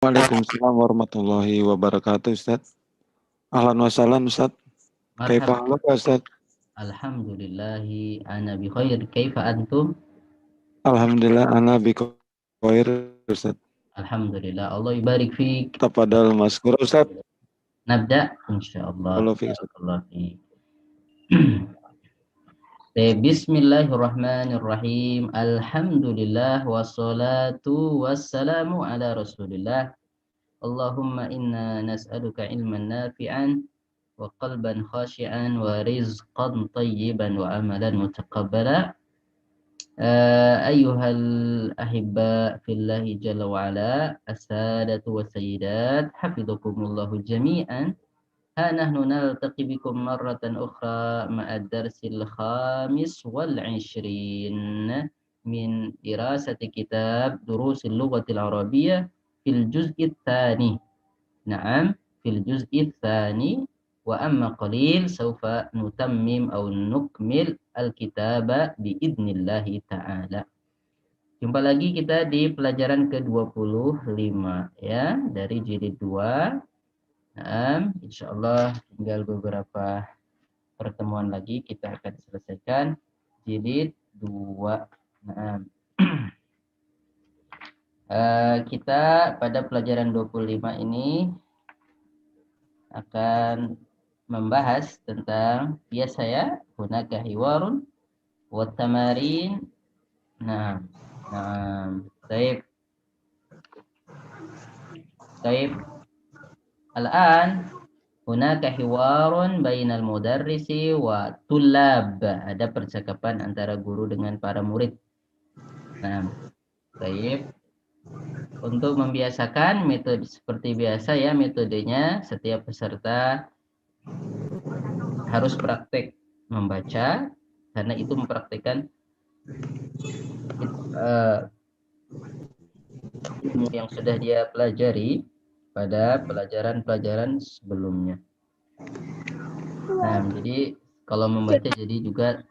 Waalaikumsalam warahmatullahi wabarakatuh, Ustaz. Ahlan wa sahlan, Ustaz. Kaifa Marhaba. haluka, Ustaz? Alhamdulillahi ana bi khair. Kaifa antum? Alhamdulillah, ana bi khair, Ustaz. Alhamdulillah. Allah ibarik fik. Tafadhal mazkur, Ustaz. Nabda insyaallah. Barakallahu fiik, Ustaz. Barakallahu fik. Bismillahirrahmanirrahim. Alhamdulillah wassalatu wassalamu ala Rasulillah. Allahumma inna nas'aluka ilman nafi'an wa qalban khashi'an wa rizqan tayyiban wa amalan mutaqabbala. أيها الأحباء في الله جل وعلا، السادة والسيدات، حفظكم الله جميعا. ها نحن نلتقي بكم مرة أخرى مع الدرس الخامس والعشرين من دراسة كتاب دروس اللغة العربية في الجزء الثاني. نعم، في الجزء الثاني. وأما قليل سوف نتمم أو نكمل الكتاب بإذن الله تعالى. Jumpa lagi kita di pelajaran ke-25 ya, dari jilid 2. Nah, insyaallah tinggal beberapa pertemuan lagi kita akan selesaikan jilid 2. Nah, kita pada pelajaran 25 ini akan membahas tentang biasa ya, hunaka hiwarun wa tamarin. Nah, baik. Baik. Al-an hunaka hiwarun bainal mudarrisi wa tullab. Ada percakapan antara guru dengan para murid. Nah, baik. Untuk membiasakan metode seperti biasa ya, metodenya setiap peserta harus praktek membaca, karena itu mempraktikkan ilmu yang sudah dia pelajari pada pelajaran-pelajaran sebelumnya. Nah, jadi kalau membaca jadi juga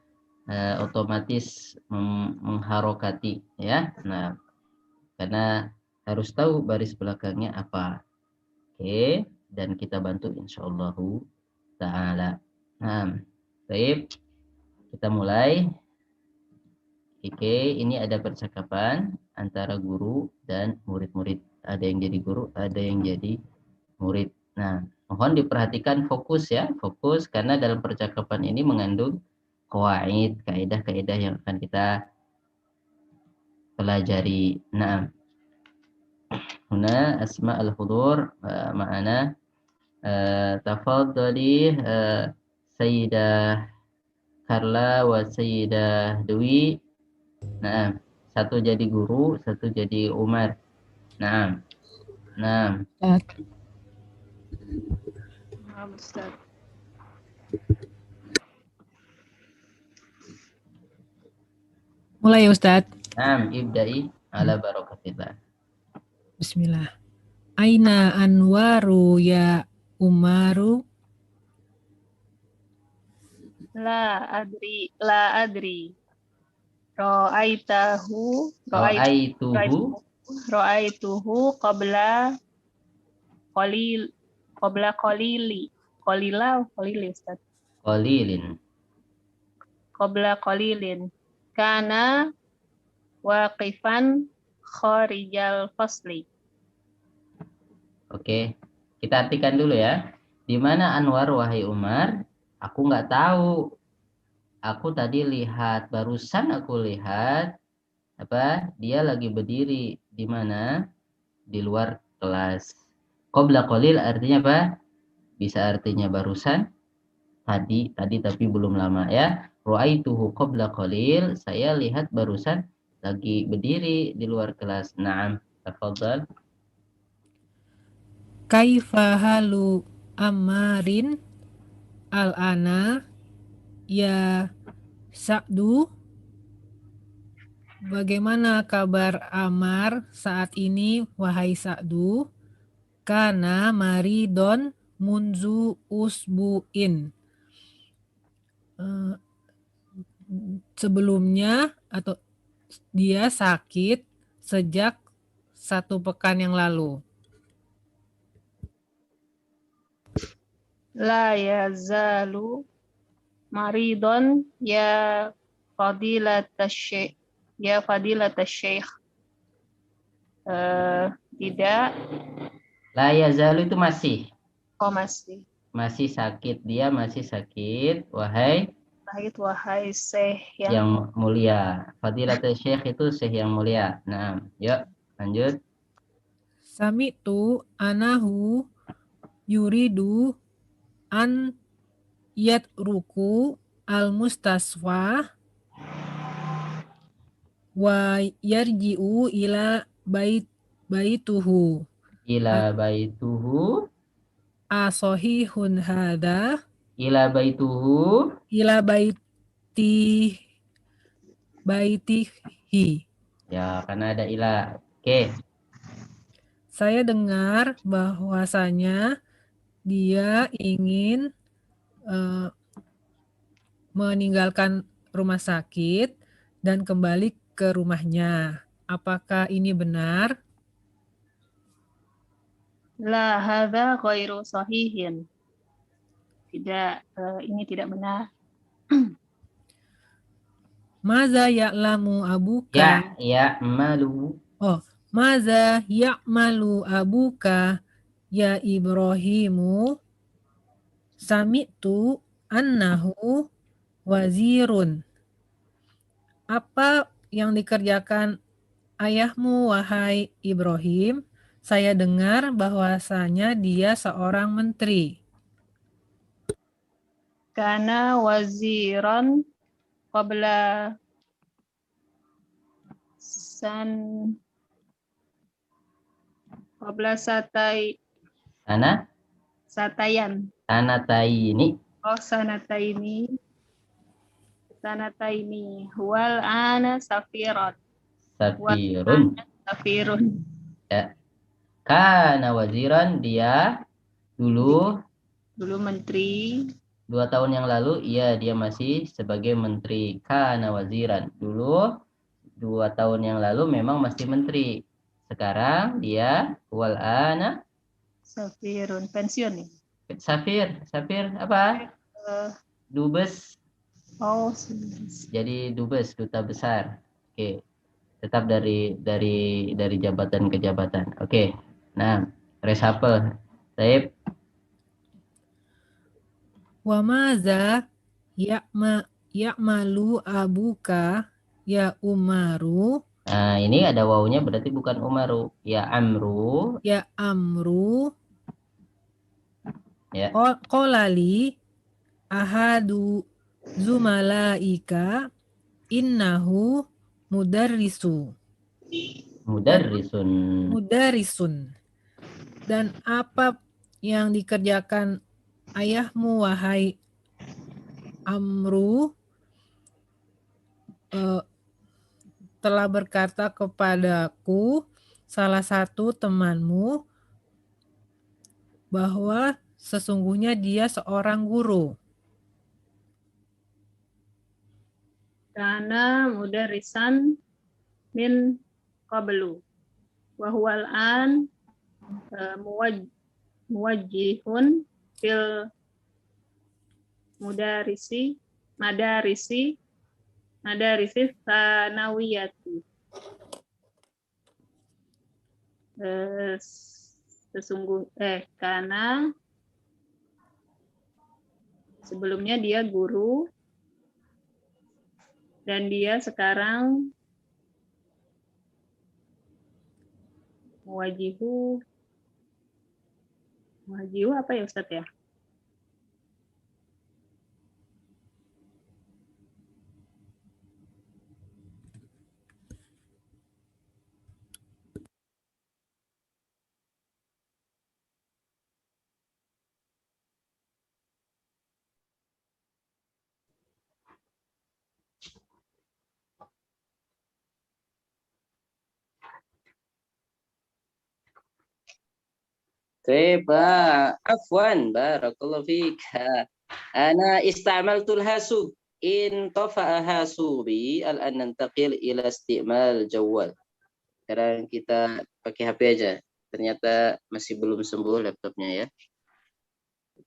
otomatis mengharokati ya. Nah, karena harus tahu baris belakangnya apa. Oke, dan kita bantu insyaallah ta'ala. Nah, baik. Kita mulai. Oke, ini ada percakapan antara guru dan murid-murid. Ada yang jadi guru, ada yang jadi murid. Nah, mohon diperhatikan fokus ya, fokus karena dalam percakapan ini mengandung qawaid, kaidah-kaidah yang akan kita pelajari. Nah, huna asma al-hudur ma'ana tafadhali Sayyidah Karla wa Sayyidah Dwi. Nah, satu jadi guru, satu jadi Umar. Nah. Ustaz. Mulai Ustaz. Nah, ibda'i ala barakatillah. Bismillah. Aina Anwaru ya Umaru? La adri. Ra'aituhu qabla qalili Ustaz. Qabla qalilin. Kana waqifan kharijal fasli. Oke, kita artikan dulu ya. Di mana Anwar wahai Umar? Aku nggak tahu. Aku tadi barusan aku lihat dia lagi berdiri di mana? Di luar kelas. Qabla qalil artinya apa? Bisa artinya barusan, tadi tapi belum lama ya. Ra'aituhu qabla qalil, saya lihat barusan lagi berdiri di luar kelas. Naam, tafadhal. Kaifa halu Ammarin al-ana ya Sa'du? Bagaimana kabar Amar saat ini wahai Sa'du? Kana maridon munzu usbu'in. Sebelumnya atau dia sakit sejak 1 pekan yang lalu. La yazalu maridon ya fadilatasy ya fadilatasy. Tidak, La yazalu itu masih. masih. Masih sakit. Dia masih sakit. Wahai Wahai Syekh yang yang mulia. Fadilatul Syekh itu Syekh yang mulia. Nah, yuk lanjut. Sami'tu anahu yuridu an yatruku al-mustaswa wa yarji'u ila baituhu. Ila baituhu. Asahihun hadha Ila baituhu. ila baitihi. Ya, karena ada ila. Oke. Saya dengar bahwasanya dia ingin meninggalkan rumah sakit dan kembali ke rumahnya. Apakah ini benar? la hadza ghairu sahihin. Tidak, ini tidak benar. Maza ya'lamu abuka? Ya malu. Oh, maza ya'malu abuka ya Ibrahimu? Sami'tu annahu wazirun. Apa yang dikerjakan ayahmu, wahai Ibrahim? Saya dengar bahwasanya dia seorang menteri. Kana waziran qabla Sana satayan. sanataini. Oh, sanataini. Wal ana safirun. Safirun. Ya. Kana waziran, dia dulu Dulu menteri. 2 tahun yang lalu dia masih sebagai menteri. Kana waziran. Dulu 2 tahun yang lalu memang masih menteri. Sekarang dia wal ana Safirun. Pensiun nih. Safir apa? Dubes. Oh, Jadi dubes, duta besar. Oke. Tetap dari jabatan ke jabatan. Oke. Nah, reshuffle. Taib. Wa maza ya'malu abuka ya Umaru? Nah, ini ada wawunya berarti bukan Umaru. Ya Amru. Ya Amru. Ya. Qolali ahadu zumalaika innahu mudarrisu. Mudarrisun. Dan apa yang dikerjakan ayahmu, wahai Amru, telah berkata kepadaku salah satu temanmu bahwa sesungguhnya dia seorang guru. Kana mudarrisan min qablu. Wa huwal an muwajjihun fil madarisi sanawiyati. Karena sebelumnya dia guru dan dia sekarang muwajihu apa ya Ustadz ya? Afwan, barakallahu fiik. Ana istamaltul hasub. In tafa'a hasubi al-an nantaqil ila istimal jawal. Sekarang kita pakai HP aja. Ternyata masih belum sembuh laptopnya ya.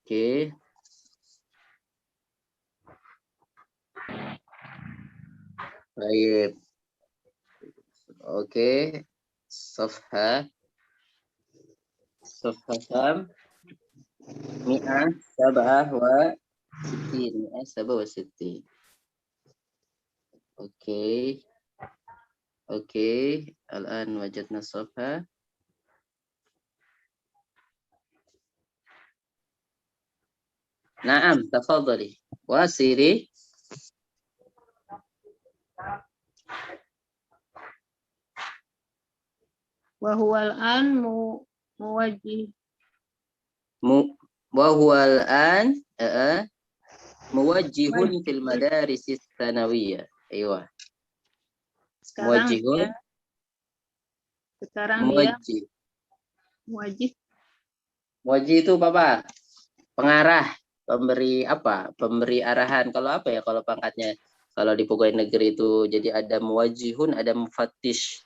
Oke. Baik. Oke. Sofha kam? Mi'ah sab'ah wa sittin. Mi'ah sab'ah wa sittin. Oke. Oke. Al-an wajadna sofha. Naam, tafadhali. Wasiri. Wa huwal an muwajjih. Wa huwa al-an muwajjihun fil madaris tsanawiyah. Aywa. Sekarang Muwajjihun. dia Muwajjih. muwajjih. Muwajjih itu apa? Pengarah, pemberi apa? Pemberi arahan. Kalau apa ya kalau pangkatnya? Kalau di pegawai negeri itu jadi ada muwajjihun, ada mufattish.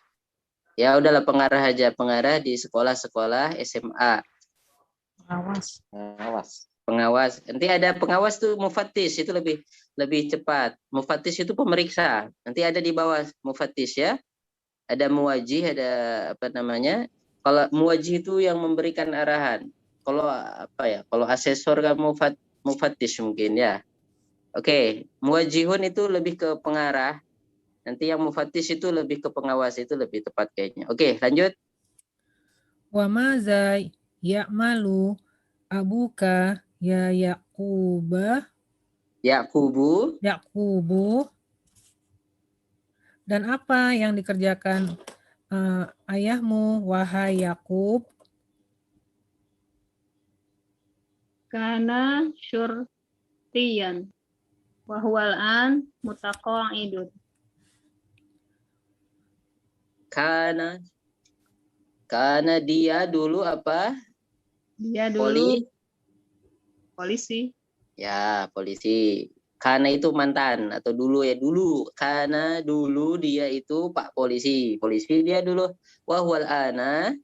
Ya udahlah pengarah aja, pengarah di sekolah-sekolah SMA. Pengawas. Nanti ada pengawas tuh mufattish, itu lebih cepat. Mufattish itu pemeriksa. Nanti ada di bawah mufattish ya. Ada muwajjih, ada apa namanya? Kalau muwajjih itu yang memberikan arahan. Kalau apa ya? Kalau asesor kan mufattish mungkin ya. Oke, muwajjihun itu lebih ke pengarah. Nanti yang mufattish itu lebih ke pengawas, itu lebih tepat kayaknya. Oke, lanjut. Wa maza ya'malu abuka ya Yaqubu dan apa yang dikerjakan ayahmu wahai Yakub? Kana syurtiyan. Wa huwal an mutaqa'idun. Karena dia dulu apa? Dia dulu polisi. Ya, polisi. Karena itu mantan atau dulu ya dulu. Karena dulu dia itu Pak Polisi. Polisi dia dulu. Wahwal ana.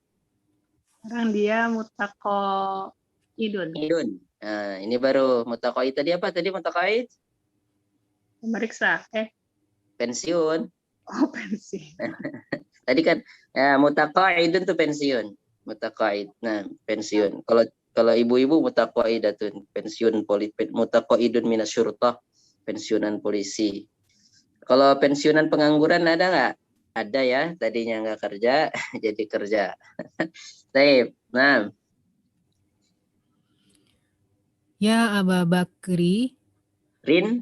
Sekarang dia mutaqa'idun. Idun. Nah, ini baru mutaqaid tadi apa? Tadi mutaqaid? Pemeriksa. Pensiun. Oh, pensi. Tadi kan ya, mutaqaidun tuh pensiun. Mutaqaid. Nah, pensiun. Kalau ibu-ibu mutaqaidatun, pensiun mutaqaidun minas syurtah, pensiunan polisi. Kalau pensiunan pengangguran ada nggak? Ada ya, tadinya nggak kerja, jadi kerja. Baik, nah. Ya Aba Bakri.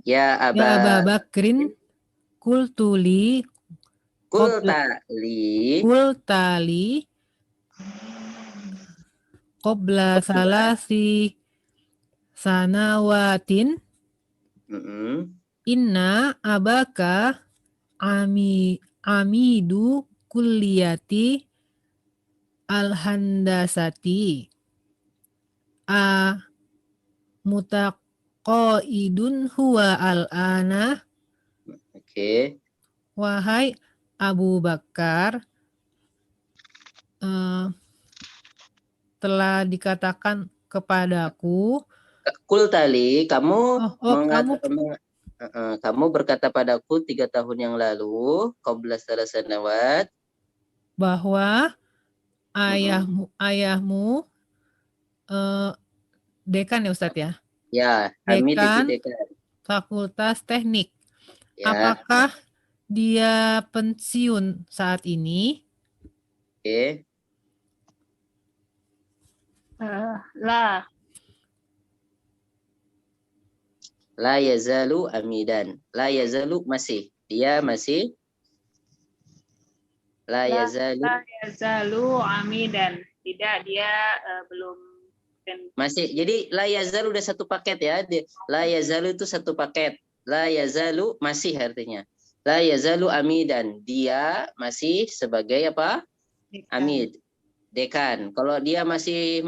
Ya Aba Bakrin. Kultali qabla salasi sanawatin inna abaka amidu kulliyati al-handasati mutaqaidun huwa al-ana. Oke. Wahai Abu Bakar, telah dikatakan kepadaku. Kultali, kamu kamu berkata padaku 3 tahun yang lalu, qabla salasanawat, bahwa ayahmu dekan ya Ustadz ya? Ya, dekan dekan Fakultas Teknik. Ya. Apakah dia pensiun saat ini? Oke. La yazalu amidan. La yazalu masih. Dia masih. La yazalu amidan. Tidak, dia belum. Masih. Jadi la yazalu udah satu paket ya. La yazalu itu satu paket. La yazalu masih artinya. La yazalu amidan. Dia masih sebagai apa? Amid. Dekan. Kalau dia masih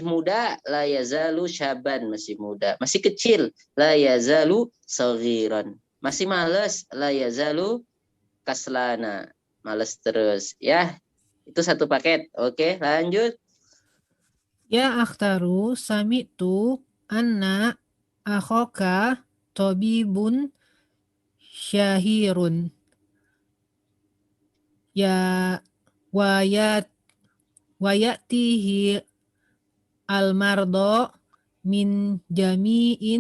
muda, la yazalu syaban, masih muda. Masih kecil, la yazalu saghiran. Masih malas, la yazalu kaslana. Malas terus. Ya, itu satu paket. Oke, lanjut. Ya akhtaru sami'tu anna akhoka tabibun syahirun. Ya wayat wayatihi al-mardo min jami'i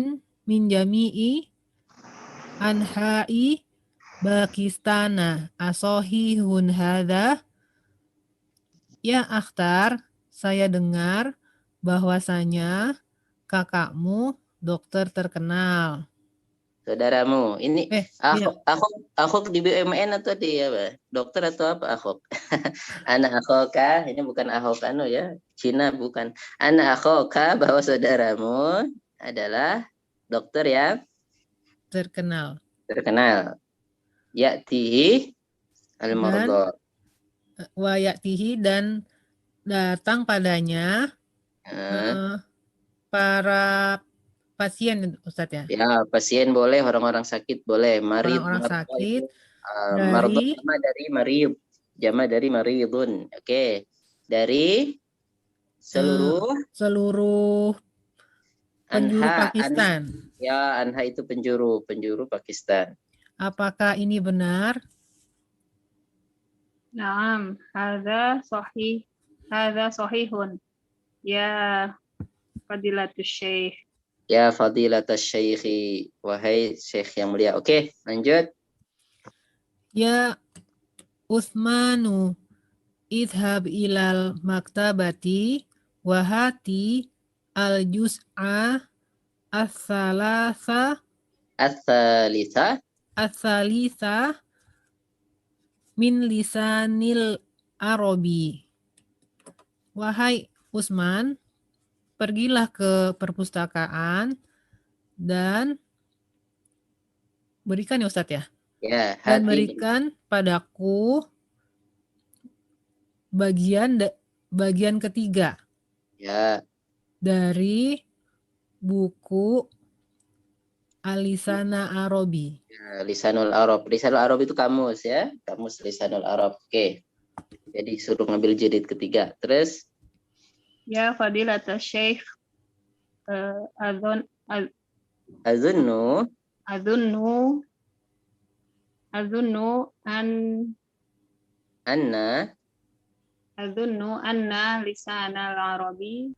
anha'i Pakistana asohihun hadha. Ya akhtar, saya dengar bahwasanya kakakmu dokter terkenal. Saudaramu. Ini Tidak. Akhok di BUMN atau di apa? Dokter atau apa Akhok? Anak Akhoka, ini bukan Akhok anu ya. Cina bukan. Anak Akhoka, bahwa saudaramu adalah dokter yang Terkenal. terkenal. Ya'tihi al-mardo. Wayatihi dan datang padanya para pasien, Ustadz ya. Ya, pasien boleh, orang-orang sakit boleh. Marid, Orang-orang mardo sakit itu mardo dari jama dari marid. Jama dari maridun. Oke. Dari seluruh penjuru Anha, Pakistan. ya, Anha itu penjuru Pakistan. Apakah ini benar? Naam, hadza sahihun. Ya Fadilatul Syekh. Ya Fadilatas Syekhi, wahai Syekh yang mulia. Oke, lanjut. Ya Utsmanu idhab ilal maktabati wahati al-juz'a as-salasa as-salisa min lisanil Arabi. Wahai Usman, pergilah ke perpustakaan dan berikan ya Ustadz ya. Ya, Dan hati. berikan padaku bagian ketiga Ya, dari buku Alisana Arabi. ya, Lisanul Arab. Lisanul Arab itu kamus ya. Kamus Lisanul Arab. Oke. Jadi suruh ngambil jilid ketiga. Terus Ya Fadilatul Syekh. Azunnu azunnu anna lisanal Arabi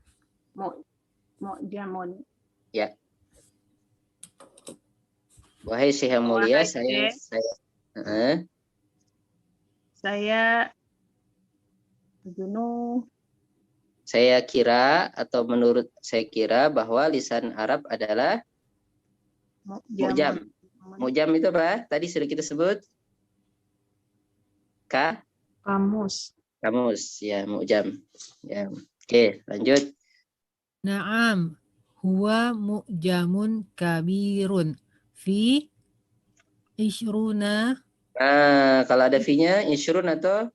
mu'jamun. ya. Wahai Syekh yang mulia, Wahai saya kira atau menurut saya kira bahwa lisan Arab adalah mu'jam. Mu'jam itu apa? Tadi sudah kita sebut. Kamus. Kamus, ya, mu'jam. Ya. Oke, lanjut. Naam, huwa mu'jamun kabirun fi ishruna Nah, kalau ada fi-nya, isyrun atau?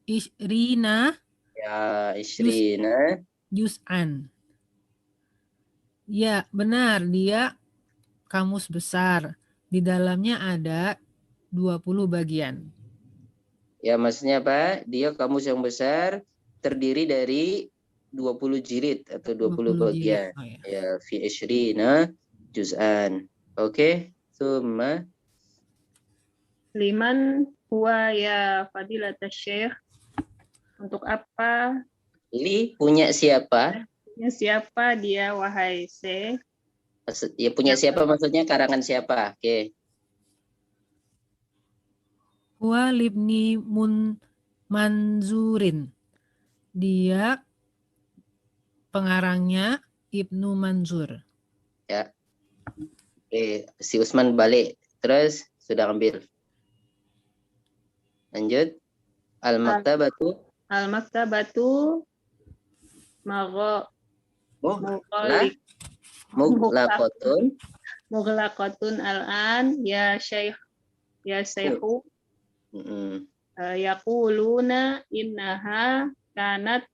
ishrina Ya, isyrina. juz'an. Ya, benar, dia kamus besar. Di dalamnya ada 20 bagian. Ya, maksudnya apa? Dia kamus yang besar terdiri dari 20 jilid atau 20 bagian. Oh, ya. Ya, fi isyrina juz'an. Oke, summa Liman huwa ya Fadilatul Syekh. Untuk apa? ini punya siapa? Siapa dia wahai Syekh? Ya, punya siapa maksudnya karangan siapa? Oke. Huwa libni Manzurin. Dia pengarangnya Ibnu Manzur. Ya. Oke, si Usman balik. Terus sudah ambil. Lanjut. Al-maktabatu mughlaqatun al-an ya Syekhu yaquluna innaha kanat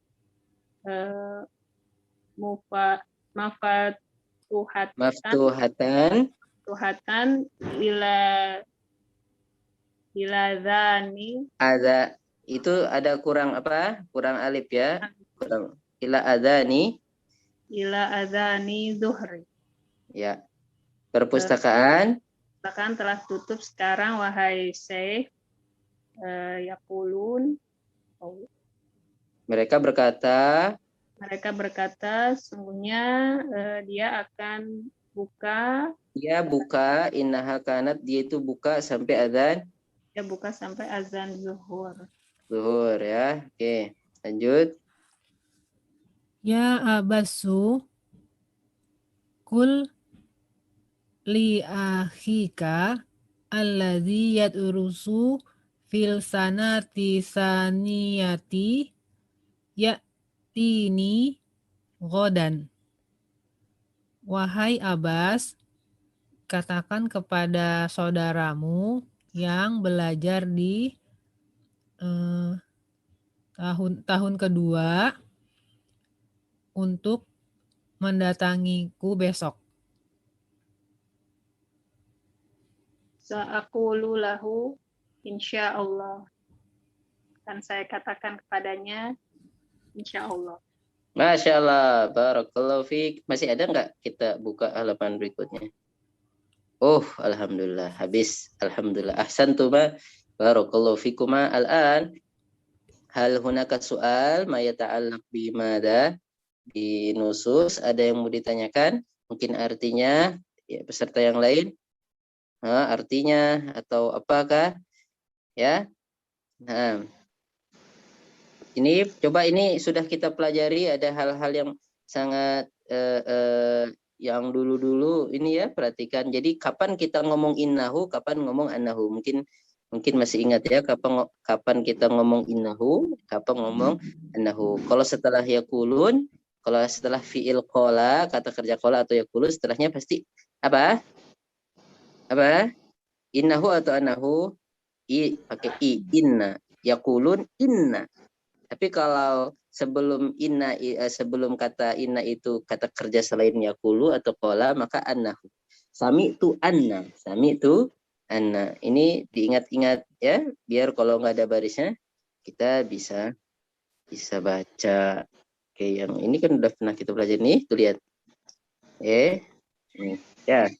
maftuhatan ila dzani. Ada itu ada kurang apa? Kurang alif ya. Kurang ila adani. ila adzani zuhri. Ya. Perpustakaan Bahkan telah tutup sekarang wahai Syekh. Yaqulun, mereka berkata, sungguhnya dia akan buka, dia buka, innaha kanat, dia itu buka sampai sampai azan zuhur. zuhur ya. Oke, lanjut. Ya abasu kul li akhika alladzi yadrusu fil sanati saniyati ya'tini godan. Wahai Abbas, katakan kepada saudaramu yang belajar di tahun kedua untuk mendatangiku besok. Sa'aqulu lahu insyaallah. Dan saya katakan kepadanya insyaallah. Masya Allah, barakallahu fiik. Masih ada nggak kita buka halaman berikutnya? Oh, alhamdulillah, habis. Alhamdulillah. Ahsantuma, barakallahu fikuma. Al-an, hal hunaka soal ma yata'allaq bimada di nusus. Ada yang mau ditanyakan? Mungkin artinya, ya, peserta yang lain? Artinya atau apakah? Ya. Nah. Ini coba ini sudah kita pelajari, ada hal-hal yang sangat yang dulu-dulu ini ya, perhatikan. Jadi kapan kita ngomong innahu, kapan ngomong annahu. Mungkin masih ingat ya, kapan kita ngomong innahu, kapan ngomong annahu. Kalau setelah yakulun, kalau setelah fi'il qala, kata kerja qala atau yakulun, setelahnya pasti apa? Apa? Innahu atau annahu? Pakai inna. Yakulun inna. Tapi kalau sebelum kata inna itu kata kerja selain yakulu atau qala, maka annahu. Sami itu anna. Ini diingat-ingat ya, biar kalau nggak ada barisnya kita bisa baca. Oke, yang ini kan udah pernah kita pelajari nih, tuh lihat. Ya.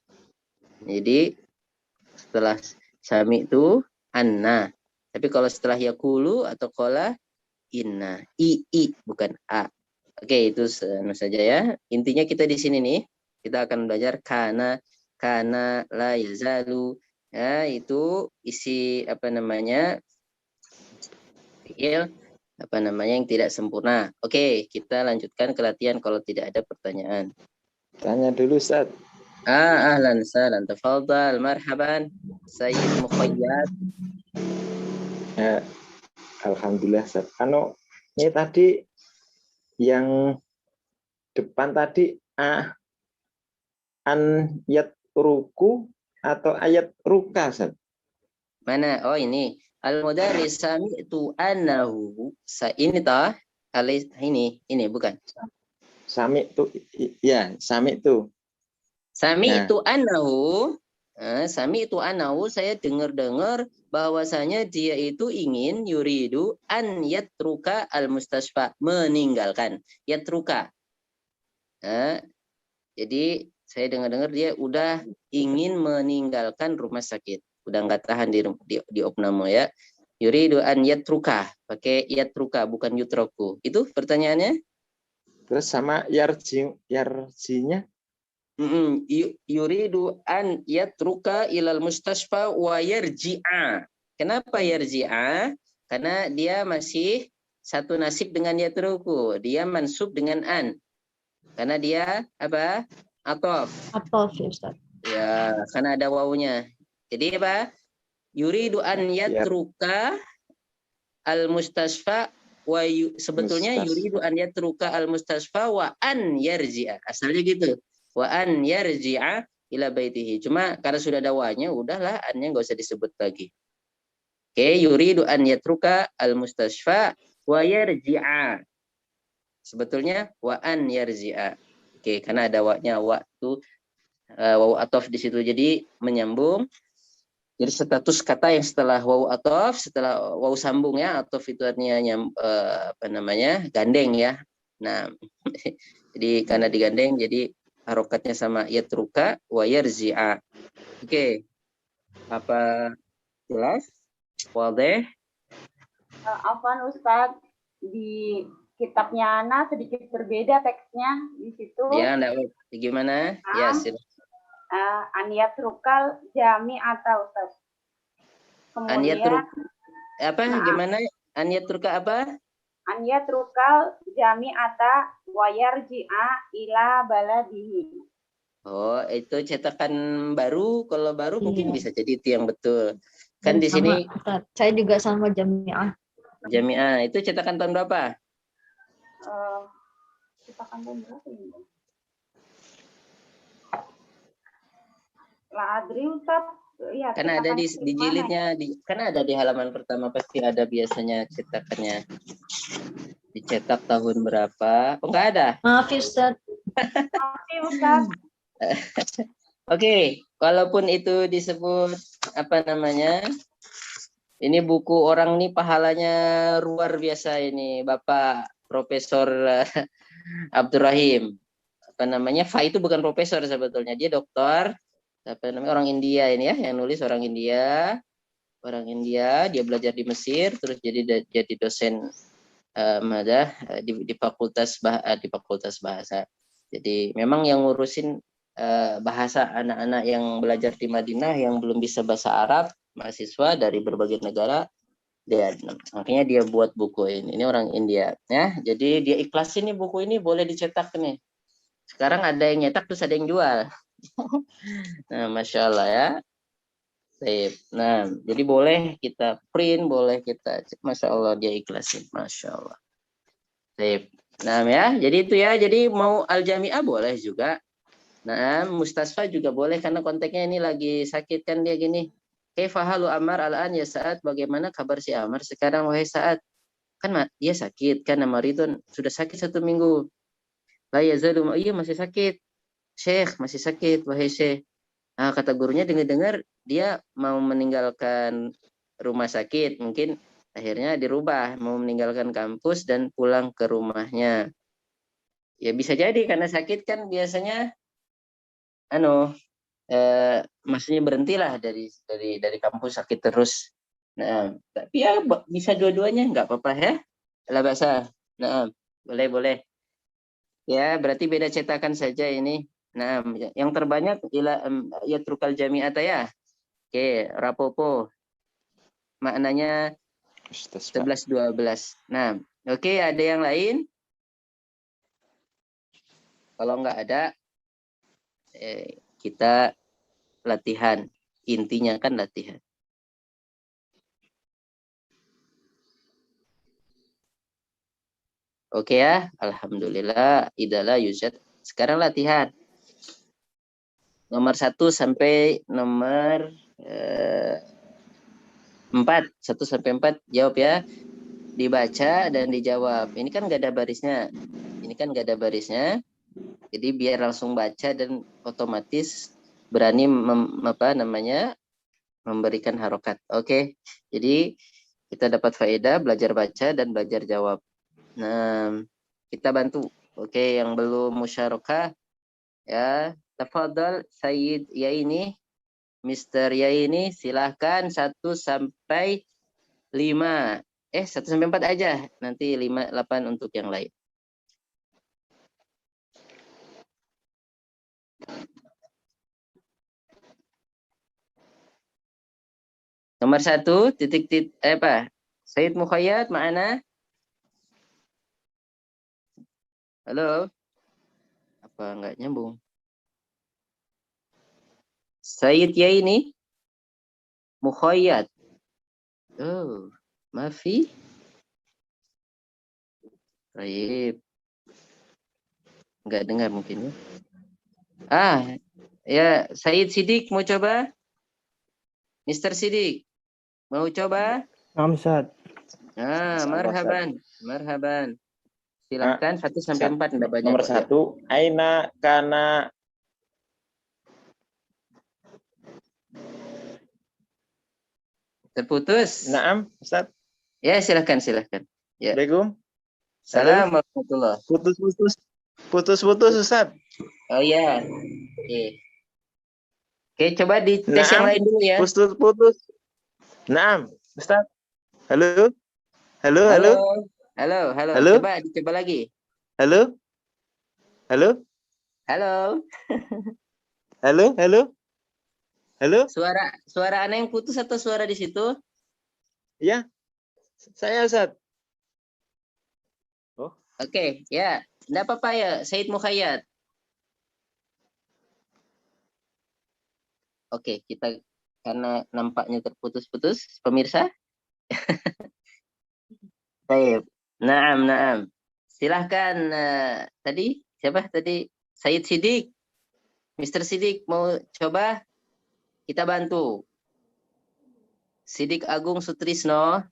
Jadi setelah sami itu anna. Tapi kalau setelah yakulu atau qala inna, i bukan a. Oke, itu saja ya. Intinya kita di sini nih, kita akan belajar kana la yazalu. Ya, itu isi fiil yang tidak sempurna. Oke, kita lanjutkan ke latihan kalau tidak ada pertanyaan. Tanya dulu, Ustaz. Ahlan sahlan, tafadhal, marhaban. Sayyid Mukhayyad. Ya. Alhamdulillah, Ustaz. Ini tadi yang depan tadi ayat ruku atau ayat ruka, Ustaz? Mana? Oh, ini. Al-mudarris sami'tu annahu. Ini tah? Ini bukan. Sami'tu, ya, sami'tu. Sami'tu annahu. Sami'tu annahu, saya dengar-dengar bahwasanya dia itu ingin yuridu an yatruka al-mustasfa, meninggalkan. Yatruka. Jadi saya dengar-dengar dia udah ingin meninggalkan rumah sakit. Udah nggak tahan di opname ya. Yuridu an yatruka, pakai yatruka bukan yutroku. Itu pertanyaannya? Terus sama yarjinya? Yuridu an yatruka ilal mustasfa wa yarji'a. Kenapa yarji'a? Karena dia masih satu nasib dengan yatruku. Dia mansub dengan an. Karena dia apa? Atof. Atof ya Ustaz. Ya, karena ada wawunya. Jadi apa? Yuridu an yatruka al mustasfa wa sebetulnya yuridu an yatruka al mustasfa wa an yarji'a. Asalnya gitu. Wa an yarji'a ila baitihi. Cuma karena sudah ada wanya, udahlah annya nggak usah disebut lagi. Oke, yuridu an yatruka al mustasfa wa yarji'a. Sebetulnya wa an yarji'a. Oke, karena ada waknya waktu wawu atof di situ, jadi menyambung. Jadi status kata yang setelah wawu atof, setelah wawu sambung ya, atof itu artinya gandeng ya. Nah, jadi karena digandeng jadi harokatnya sama yatruka wa yarzi'a. Oke. Apa jelas? Wadih? Afwan Ustadz, di kitabnya Ana sedikit berbeda teksnya di situ. Ya, enggak gimana? Ya, silakan. Aniyat rukal jami atau Ustadz. Aniyat Kemudian apa? Gimana? Aniyat ruka apa? Aniyat rukal jami ata wayar ji'a ila baladihi. Oh, itu cetakan baru. Kalau baru mungkin bisa jadi itu yang betul. Kan Dan di sini Ustaz, saya juga sama Jami'ah. Jami'ah itu cetakan tahun berapa? Cetakan tahun berapa ini? La adri Ustadz. Ya, Kan ada di cetakan jilidnya, kan ada di halaman pertama pasti ada biasanya cetakannya. Dicetak tahun berapa? Oh, enggak ada. Maaf Ustaz. Oke, Ustadz. Oke, walaupun itu disebut apa namanya? Ini buku orang nih pahalanya luar biasa ini, Bapak Profesor Abdurrahim. Apa namanya? Fa itu bukan profesor sebetulnya, dia doktor. Apa namanya? Orang India ini ya, yang nulis orang India. Orang India, dia belajar di Mesir, terus jadi dosen di fakultas bahasa. Jadi memang yang ngurusin bahasa anak-anak yang belajar di Madinah yang belum bisa bahasa Arab, mahasiswa dari berbagai negara, makanya dia buat buku ini orang India ya. Jadi dia ikhlasin nih buku ini boleh dicetak nih. Sekarang ada yang nyetak terus ada yang jual. Nah, Masya Allah ya. Nah, jadi boleh kita print, boleh kita, Masya Allah dia ikhlasin, Masya Allah. Nah ya, jadi itu ya, jadi mau al-jami'ah boleh juga. Nah, mustasfa juga boleh karena konteksnya ini lagi sakit kan dia gini. Kaifa halu Ammar al-an ya Sa'ad, bagaimana kabar si Ammar sekarang wahai Sa'ad? Kan dia sakit kan Maridun sudah sakit 1 minggu. La yazalu, iya masih sakit. Syekh masih sakit wahai Syekh. Nah, kata gurunya dengar-dengar dia mau meninggalkan rumah sakit, mungkin akhirnya dirubah mau meninggalkan kampus dan pulang ke rumahnya. Ya bisa jadi karena sakit kan biasanya maksudnya berhentilah dari kampus sakit terus. Nah, tapi ya bisa dua-duanya nggak apa-apa ya. Lah bahasa. Nah, boleh. Ya, berarti beda cetakan saja ini. Nah, yang terbanyak ya trukal jami'ata ya. Oke, rapopo. Maknanya 11-12. Nah, oke, ada yang lain? Kalau nggak ada, kita latihan. Intinya kan latihan. Oke ya, alhamdulillah. Idala yuzat. Sekarang latihan. Nomor 1 sampai nomor 4. 1 sampai 4 jawab ya. Dibaca dan dijawab. Ini kan nggak ada barisnya. Jadi biar langsung baca dan otomatis berani memberikan harokat. Oke. Jadi kita dapat faedah belajar baca dan belajar jawab. Nah, kita bantu. Oke, yang belum musyarakah ya, tafadhal Sayyid ya ini, Mr. ya ini silahkan 1 sampai 5. 1 sampai 4 aja. Nanti 5, 8 untuk yang lain. Nomor 1 Sayyid Mukhayyad mana? Halo? Apa enggak nyambung? Sayyid ya ini Mukhayyad. Oh, mafi. Baik. Enggak dengar mungkin ya. Ya, Sayyid Sidik mau coba? Mr. Sidik mau coba? Ustaz. Marhaban. Silakan 1 sampai 4 enggak banyak. Nomor 1, aina kana. Terputus. Naam, Ustaz. Ya, silakan. Ya. Assalamualaikum. Salam warahmatullah. Putus-putus Ustaz. Oh iya. Oke. Oke, coba di tes yang Naam. lain dulu ya. Putus-putus. Naam, Ustaz. Halo. Halo, Halo. halo. Halo, halo. Halo? Coba dicoba lagi. Halo. Halo. Halo. Halo, halo. Halo. Suara Ana yang putus atau suara di situ? Ya. Saya Ustaz. Oke, ya. Enggak apa-apa ya, Said Mukhayyad. Oke, kita karena nampaknya terputus-putus, pemirsa. Baik. Naam. Silahkan tadi siapa tadi? Said Sidik. Mr. Sidik mau coba? Kita bantu. Sidik Agung Sutrisno.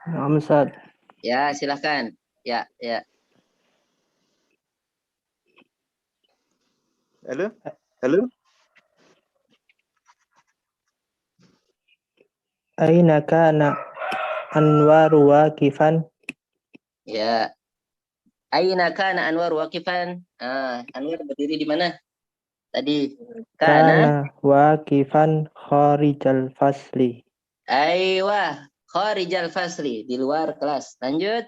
Naam, Ustaz. Ya, silahkan. Ya. Halo. Halo. Aina kana Anwaru waqifan? Ya. Aina kana Anwar waqifan? Anwar berdiri di mana? Tadi kana Waqifan kharijal fasli. Aywa, kharijal fasli, di luar kelas. Lanjut.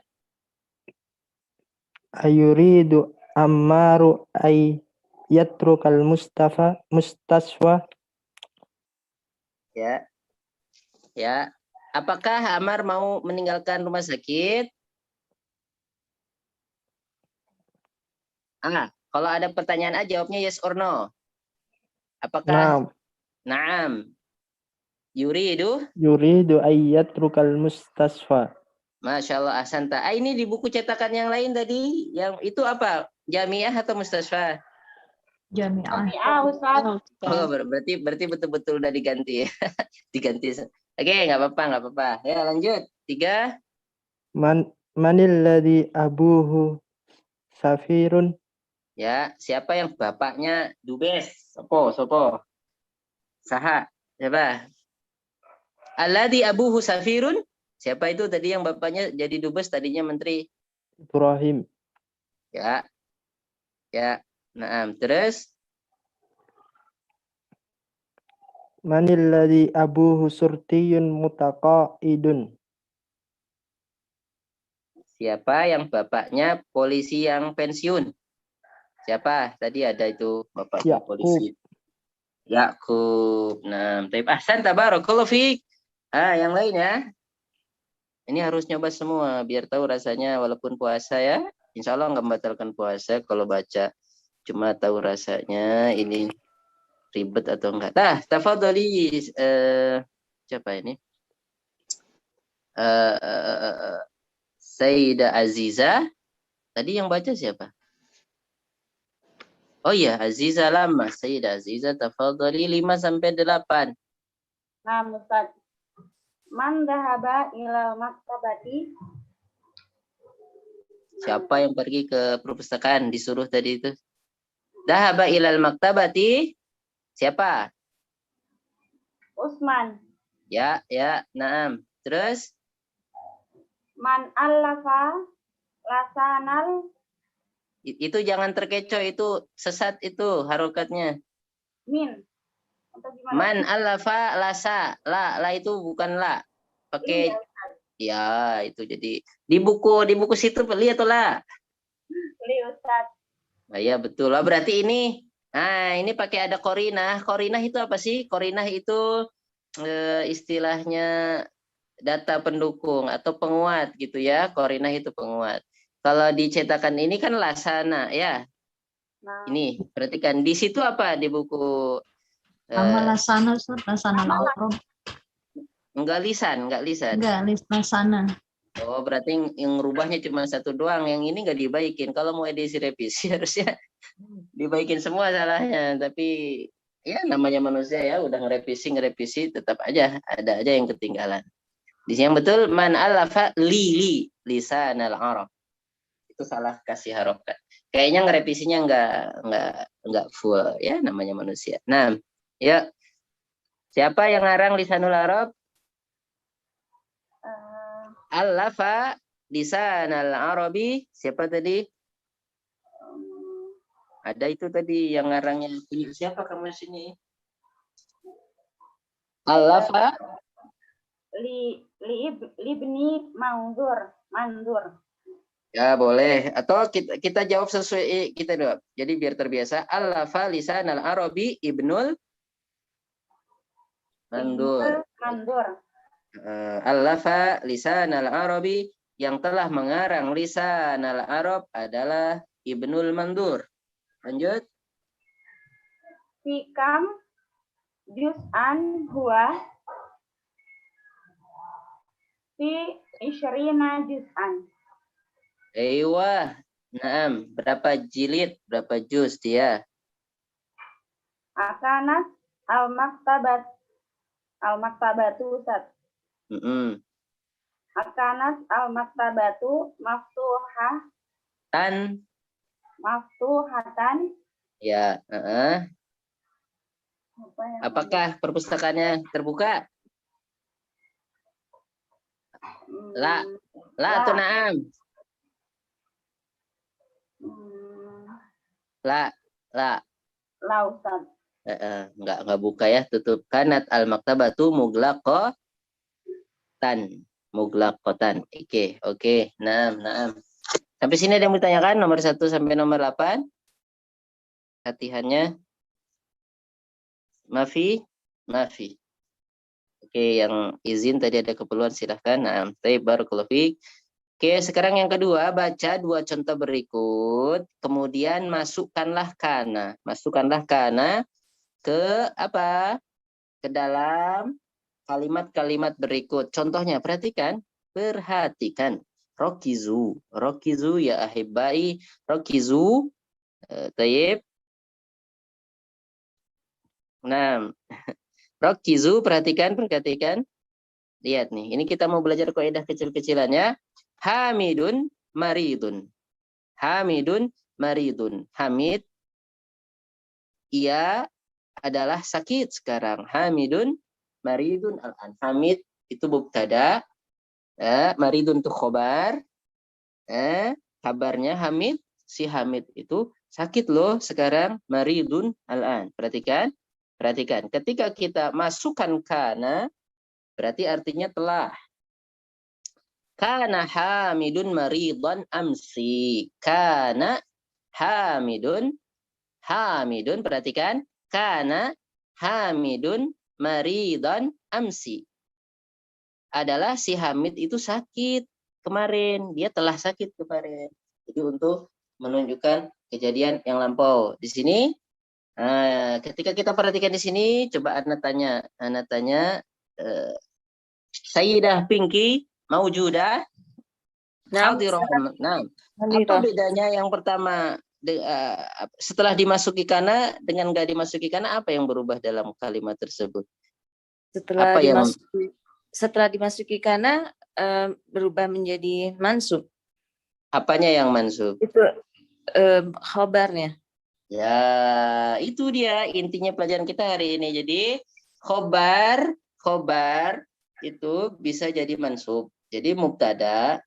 Ayuridu Ammaru ay yatrukal mustaswa. Ya. Apakah Amar mau meninggalkan rumah sakit? Kalau ada pertanyaan A, jawabnya yes or no. Apakah? Naam. Yuridu Ay yatrukal mustaswa. Masya Allah, ahsanta. Ini di buku cetakan yang lain tadi, yang itu apa? Jamiah atau mustasfa? Jami'ah. Ya, Ustaz. Oh, berarti betul-betul udah diganti. Diganti. Oke, nggak apa-apa. Ya, lanjut. 3. Manil ladzi abuhu safirun. Ya, siapa yang bapaknya dubes? Sopo. Saha? Siapa? Alladzi abuhu safirun. Siapa itu tadi yang bapaknya jadi dubes, tadinya menteri? Ibrahim. Ya. Nah, terus Manil ladzi abuhu surtiyun mutaqaidun. siapa yang bapaknya polisi yang pensiun? Siapa? Tadi ada itu bapaknya Yakub. polisi. Yakub. Nah, taib ahsan tabarakallahu fiik. Yang lain ya. Ini harus nyoba semua biar tahu rasanya walaupun puasa ya. Insya Allah nggak membatalkan puasa kalau baca. Cuma tahu rasanya ini ribet atau enggak. Tafadhali siapa ini? Sayyidah Aziza. Tadi yang baca siapa? Oh iya, Aziza lama. Sayyidah Aziza tafadhali 5-8. Nah, Ustaz. Man dhahaba ilal maktabati? Siapa yang pergi ke perpustakaan disuruh tadi itu? Dhahaba ilal maktabati. Siapa? Usman. Ya, naam. Terus? Man allafa lasanal? Itu jangan terkecoh, itu sesat itu harokatnya. Min. Atau gimana? Man allafa lasa. La itu bukan la. Pakai ya itu jadi di buku situ lihat tuh lah. Ustaz. Nah, ya betul lah, berarti ini. Nah, ini pakai ada korinah. Korinah itu apa sih? Korinah itu istilahnya data pendukung atau penguat gitu ya. Korinah itu penguat. Kalau dicetakan ini kan lasana ya. Nah. Ini perhatikan di situ apa di buku Sama lasana, Ustaz. Lasana al-Arab. enggak lisan. Enggak, lasana. Oh, berarti yang rubahnya cuma satu doang. Yang ini nggak dibaikin. Kalau mau edisi revisi harusnya dibaikin semua salahnya. Tapi ya namanya manusia ya, udah ngerevisi tetap aja ada aja yang ketinggalan. Di sini yang betul man alafa lisan al-Arab. Itu salah kasih harokat. Kayaknya ngerevisinya enggak full ya, namanya manusia. Nah, ya. Siapa yang ngarang lisanul Arab? Alafa lisanal Arabi. Siapa tadi? Ada itu tadi yang ngarangnya. Siapa kamu sini? Alafa. Libni mandur. Ya boleh. Atau kita jawab sesuai kita jawab. Jadi biar terbiasa. Alafa lisanal Arabi ibnul mandur. Alafa lisanal Arabi, yang telah mengarang lisanal Arab adalah Ibnul Mandur. Lanjut. Fi kam juz'an huwa fi 20 juz'an. Ewa. Naam. Berapa jilid? Berapa juz dia? Akanat al-maktabatu Ustaz. Akanat al-maktabatu maftuhatan. Ya. Apakah perpustakaannya terbuka? La atau na'am? La. La Ustaz. Enggak buka ya, tutup. Kanat al-maktabatu muglaqatan. Oke. Naam. Sampai sini ada yang bertanyakan nomor 1 sampai nomor 8? Latihannya. Mafi. Oke, yang izin tadi ada keperluan silahkan. Naam. Barakallahu fiik. Oke, sekarang yang kedua, baca 2 contoh berikut, kemudian masukkanlah kana ke apa? Ke dalam kalimat-kalimat berikut. Contohnya, perhatikan. Rokizu ya ahibai, rokizu. Taib. Nah, rokizu, perhatikan. Lihat nih, ini kita mau belajar kaidah kecil-kecilannya. Hamidun maridun. Hamid, ia adalah sakit sekarang. Hamidun maridun al-an. Hamid itu mubtada, maridun itu khobar. Kabarnya Hamid, si Hamid itu sakit loh sekarang. Maridun al-an. Perhatikan. Ketika kita masukkan kana, berarti artinya telah. Kana Hamidun maridan amsi. Kana Hamidun, perhatikan. Kana Hamidun maridan amsi. Adalah si Hamid itu sakit kemarin. Dia telah sakit kemarin. Jadi untuk menunjukkan kejadian yang lampau. Di sini, ketika kita perhatikan di sini, coba Ana tanya, Sayyidah Pinky maujudah? Hadirah. Nah, apa bedanya yang pertama setelah dimasuki kana dengan nggak dimasuki kana, apa yang berubah dalam kalimat tersebut? Setelah dimasuki kana berubah menjadi mansub. Apanya yang mansub? Itu khobarnya. Ya, itu dia intinya pelajaran kita hari ini. Jadi khobar itu bisa jadi mansub. Jadi mubtada,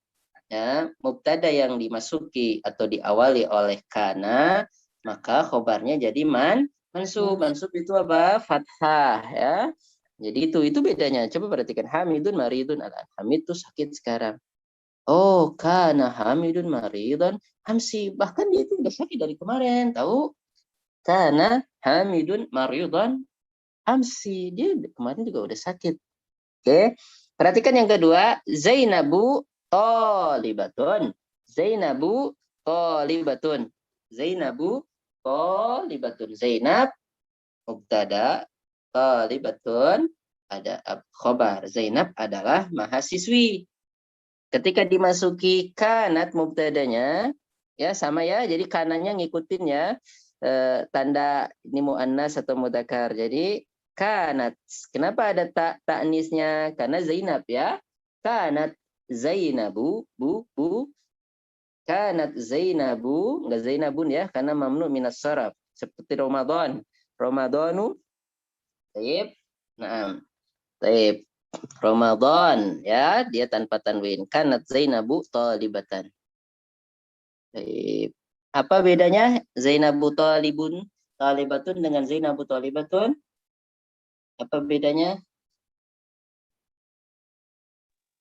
ya, mubtada yang dimasuki atau diawali oleh kana, maka khobarnya jadi mansub. Mansub itu apa? Fathah, ya. Jadi itu bedanya. Coba perhatikan. Hamidun maridun al-an. Hamid itu sakit sekarang. Oh, kana Hamidun maridun amsi. Bahkan dia itu udah sakit dari kemarin, tahu? Kana Hamidun maridun amsi. Dia kemarin juga udah sakit. Oke. Perhatikan yang kedua, Zainabu talibatun. Zainab mubtada, talibatun ada khobar. Zainab adalah mahasiswi. Ketika dimasuki kanat mubtadanya, ya sama ya. Jadi kanannya ngikutin ya tanda ini muannas atau mudzakkar. Jadi kanat. Kenapa ada ta'nisnya? Karena Zainab ya. Kanat Zainabu, bu. Kanat Zainabu, enggak Zainabun ya, karena mamnu minas saraf. Seperti Ramadan. Ramadanu. Taib. Naam. Taib. Ramadan, ya, dia tanpa tanwin. Kanat Zainabu talibatan. Baik. Apa bedanya Zainabu talibatun dengan Zainabu talibatun? Apa bedanya?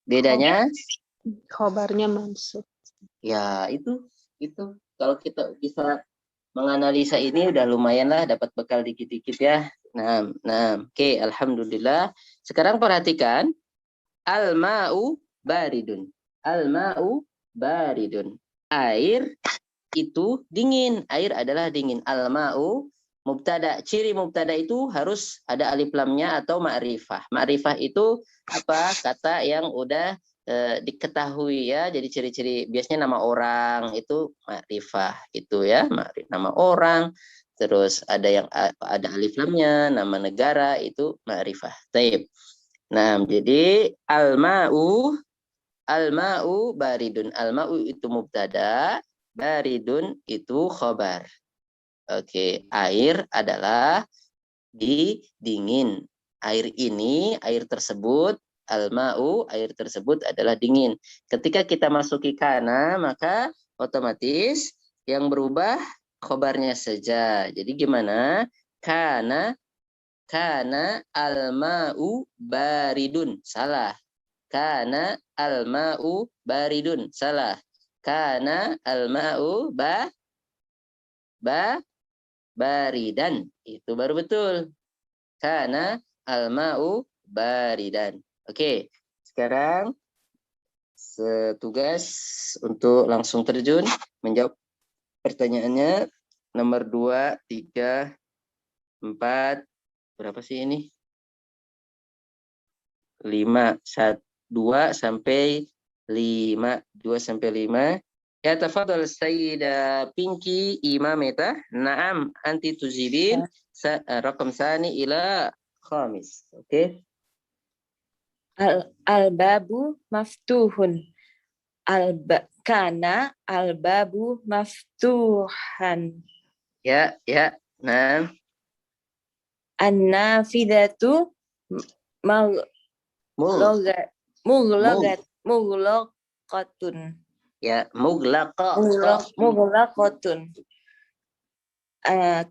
Bedanya? Khobarnya mansub. Ya, itu kalau kita bisa menganalisa ini udah lumayan lah, dapat bekal dikit-dikit ya. Nah, oke, alhamdulillah. Sekarang perhatikan al-ma'u baridun. Al-ma'u baridun. Air itu dingin. Air adalah dingin. Al-ma'u mubtada. Ciri mubtada itu harus ada alif lamnya atau ma'rifah. Ma'rifah itu apa? Kata yang udah diketahui ya. Jadi ciri-ciri biasanya nama orang itu ma'rifah itu ya. Nama orang. Terus ada yang ada alif lamnya, nama negara itu ma'rifah. Taib. Nah, jadi al-ma'u baridun. Al-ma'u itu mubtada, baridun itu khobar. Oke, air adalah dingin. Air ini, air tersebut, al-ma'u, air tersebut adalah dingin. Ketika kita masuki kana, maka otomatis yang berubah khobarnya saja. Jadi gimana? Kana al-ma'u baridun. Salah. Kana al-ma'u baridun. Salah. Kana al-ma'u baridan. Itu baru betul. Kana al-ma'u baridan. Oke. Sekarang tugas untuk langsung terjun menjawab pertanyaannya nomor 2, 3, 4, berapa sih ini? 5, 2 sampai 5. Ya, tafadhal Sayyidah Pinky Imameta. Naam, anti tujibin rakam sani ila khamis. Oke. Al-babu maftuhun. Kana al-babu maftuhan. Ya. Nah. An-nafidatu mughlaqatun. Ya, Mughlaqatun.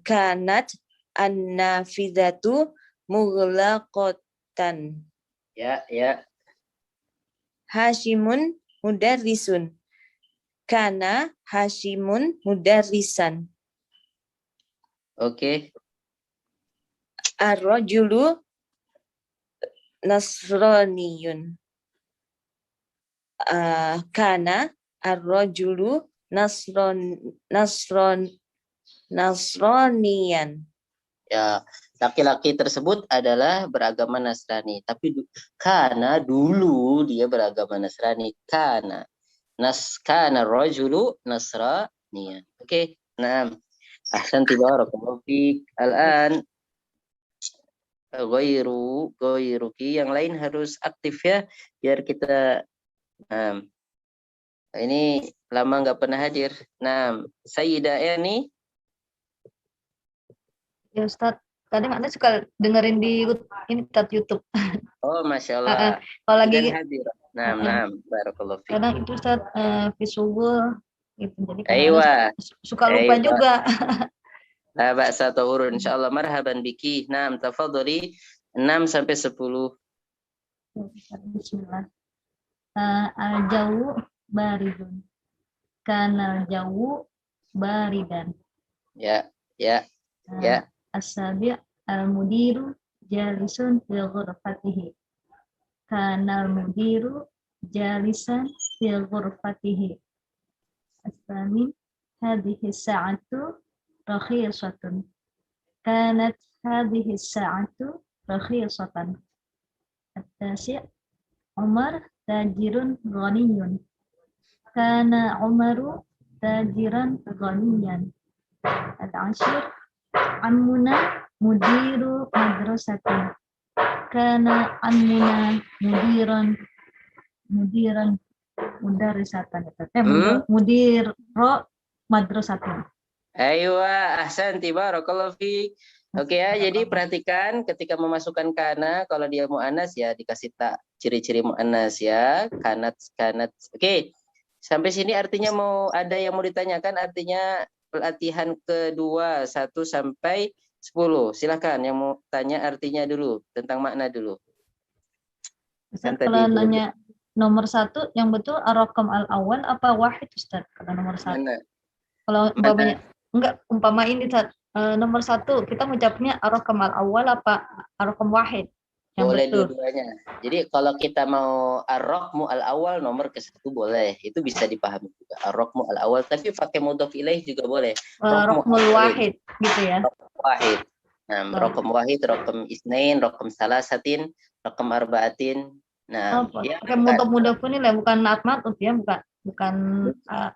Kanat an-nafidatu mughlaqatan. Ya. Hashimun mudarrisun. Kana Hashimun mudarrisan. Oke. Ar-rajulu nasraniyun. Kana ar-rajulu nasraniyan. Ya, laki-laki tersebut adalah beragama Nasrani. Tapi karena dulu dia beragama Nasrani. Kana rajulu nasraniyan. Oke. Nah, ahsanti barakallahu fiik. Al-an ghairuki, yang lain harus aktif ya biar kita ini lama nggak pernah hadir. Nah, Sayyidah Erni. Ya Ustadz, kadang Anda suka dengerin di ini YouTube. Oh, Masya Allah. Kalau lagi hadir. Nah, barakallahu fiik. kadang itu Ustadz visual gitu. Jadi Aywa. Suka lupa juga. Ba'sa ta'urun insyaallah. Marhaban biki. Naam, tafadhali 6 sampai 10. Bismillah. Al-jawu baridun. Kanal jawu baridan. Ya. As-sabi' al-mudiru jalisun fi ghurfatihi. Kanal mudiru jalisan fi ghurfatihi. As-sami hadhihi sa'atu rakhisatun. Kanat hadhihi sa'atu rakhisatan. At-tasi' Umar tajirun ghaniyun. Kana Umaru tajiran ghaniyan. Al-ashir Ammuna mudiru madrasatin. Kana ammuna mudiran mudarrisatan. Mudiro madrasatin. Aywa, ahsanti barakallahu fiik. Oke ya, jadi perhatikan ketika memasukkan kana, kalau dia mu'annas ya dikasih tak ciri-ciri mu'annas ya, kanat, kanat. Oke, sampai sini artinya ada yang mau ditanyakan, artinya pelatihan kedua 1 sampai 10. Silakan yang mau tanya artinya dulu, tentang makna dulu. Ustaz, Kan tadi kalau belum nanya nomor 1 yang betul ar-raqam al-awwal apa wahid Ustaz? Kalau nomor 1. mana? Kalau Mana? umpamanya enggak, umpama ini Ustaz, nomor 1 kita mengucapnya ar-raqam al-awwal apa ar-raqam wahid? Yang Boleh betul. dua-duanya. Jadi kalau kita mau ar-raqmu al-awwal nomor ke-1 boleh. Itu bisa dipahami juga. Ar-raqmu al-awwal. Tapi pakai mudhof ilaih juga boleh. Raqmu Raqmul wahid gitu ya. wahid. Nah, raqam wahid, raqam isnain, raqam salasatin, raqam arbaatin. Nah, Apa? ya Pakai mudhof ini lah, bukan atmatut ya, bukan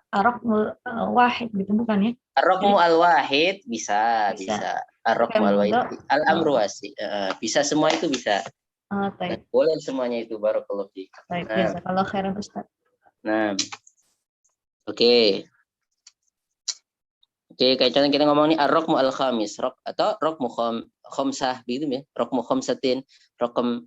ar-raqmul wahid gitu, bukan ya? ar-raqmu al-wahid bisa. Ar-raqmu al-wahid. Al-amru wasi. Bisa semua itu bisa. Baik. Boleh semuanya itu, barakallahu fiik. Baik, Nah. biasa. Kalau khairan Ustaz. Nah, oke. Oke, kayak contoh kita ngomong nih ar-raqmu al-khamis, atau raqmu khamsah gitu ya. Raqmu khamsatin, raqam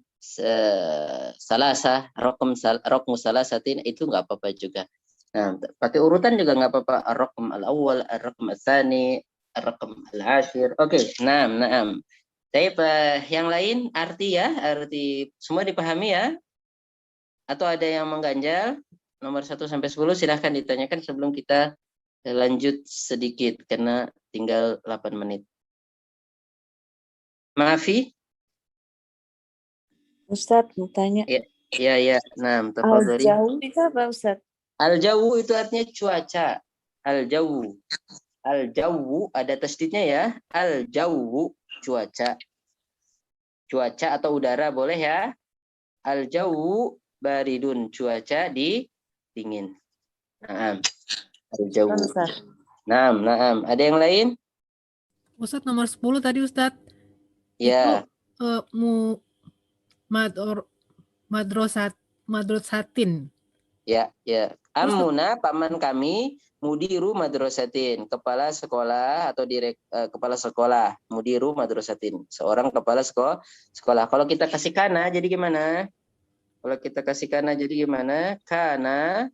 salasah, raqmu salasatin itu nggak apa-apa juga. Nah, pakai urutan juga nggak apa-apa. Ar-raqam al-awwal, ar-raqam al-tsani, ar-raqam al-ashir. Oke, naam. Tapi yang lain arti semua dipahami ya? Atau ada yang mengganjal? Nomor 1 sampai 10 silahkan ditanyakan sebelum kita lanjut sedikit karena tinggal 8 menit. Maafi? Ustadz mau tanya. Ya. Nah, tafadhali. Al-jauh itu apa Ustadz? Al-jawu itu artinya cuaca. Al-jawu. Al-jawu ada tasdidnya ya. Al-jawu cuaca. Cuaca atau udara boleh ya. Al-jawu baridun cuaca dingin. Naam. Al-jawu. Naam. Ada yang lain? Ustadz nomor 10 tadi Ustadz. Ya. Itu madrasatin. Ya. Amuna paman kami mudiru madrasatin, kepala sekolah atau kepala sekolah, mudiru madrasatin, seorang kepala sekolah. Kalau kita kasih kana jadi gimana? Kana